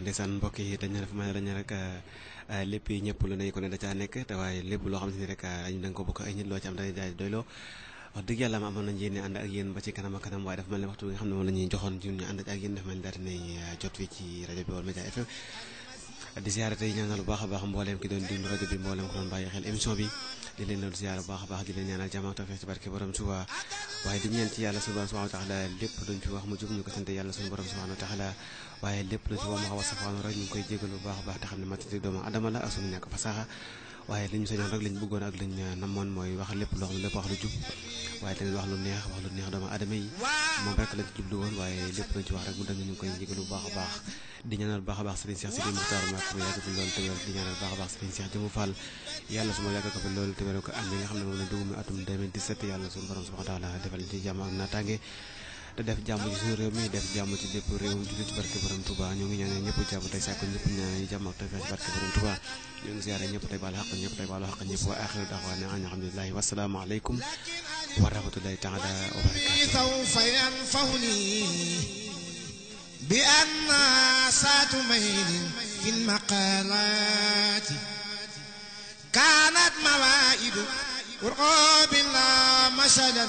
ndeysaan mbokk yi dañ ne dafa may dañ rek lépp yi ñëpp lu ne ko ne da caa nekk te waaye lépp loo xam ne rek dañu da nga ko bokk ay nit loo ci am dañuy daal doyloo wax dëgg yàlla ma amoon nañ yéene ànd ak yéen ba ci kanam ak kanam waaye dafa mel ne waxtu bi nga xam ne moom la ñuy joxoon ci ñu ànd ak yéen dafa mel ne daal dinay jot fii ci rajo bi Baol Média FM di ziara tey ñaanal bu baax a baax mbooleem ki doon déglu rajo bi mbooleem ko doon bàyyi xel émission bi di leen doon ziara bu baax a baax di leen ñaanal jàmm ak tawfeex ci barke borom Touba waaye di ñaan ci yàlla suñu borom subhanahu wa taala lépp luñ fi wax mu jub ñu ko sant yàlla suñu borom subhanahu wa taala waaye lépp luñ fi wax mu xaw a safaanu rek ñu ngi koy jégalu bu baax a baax te xam ne matati doomu adama la ak suñu ñàkk fasaaxa waaye li ñu sañoon rek lañ bëggoon ak lañ namoon mooy wax lépp loo xam ne lépp wax lu jub waaye tamit wax lu neex doomu adama yi moom rek lañ ci jublu woon waaye lépp lañ ci wax rek mu dëng ñu ngi koy jégalu bu baax a baax di ñaanal baax a baax Serigne Cheikh Sidi Moukhtar Mbacké mu yàgg fi loolu te wér di ñaanal baax a baax Serigne Cheikh Jëmu Fall yàlla su ma yàgg ko fi loolu te wér ko am bi nga xam ne moom la dugg mi atum 2017 yàlla suñu borom subhanahu wa taala defal ci jàmm ak naataange te def jàmm ci suñu réew mi def jàmm ci lépp réew jullit ci barke borom Touba ñoo ngi ñaanal ñëpp jàmm tey sàkku ñëpp ñaanal jàmm ak tawfeex ci barke borom Touba ñoo ngi ziare ñëpp tey baal xaq ñëpp tey baalu xaq ñëpp wa axiru da'waana alhamdulillahi wassalaamu aleykum wa rahmatullahi taala wa barakatuh بأن ساعة ميل في المقالات كانت موائد ورقاب لا مثلا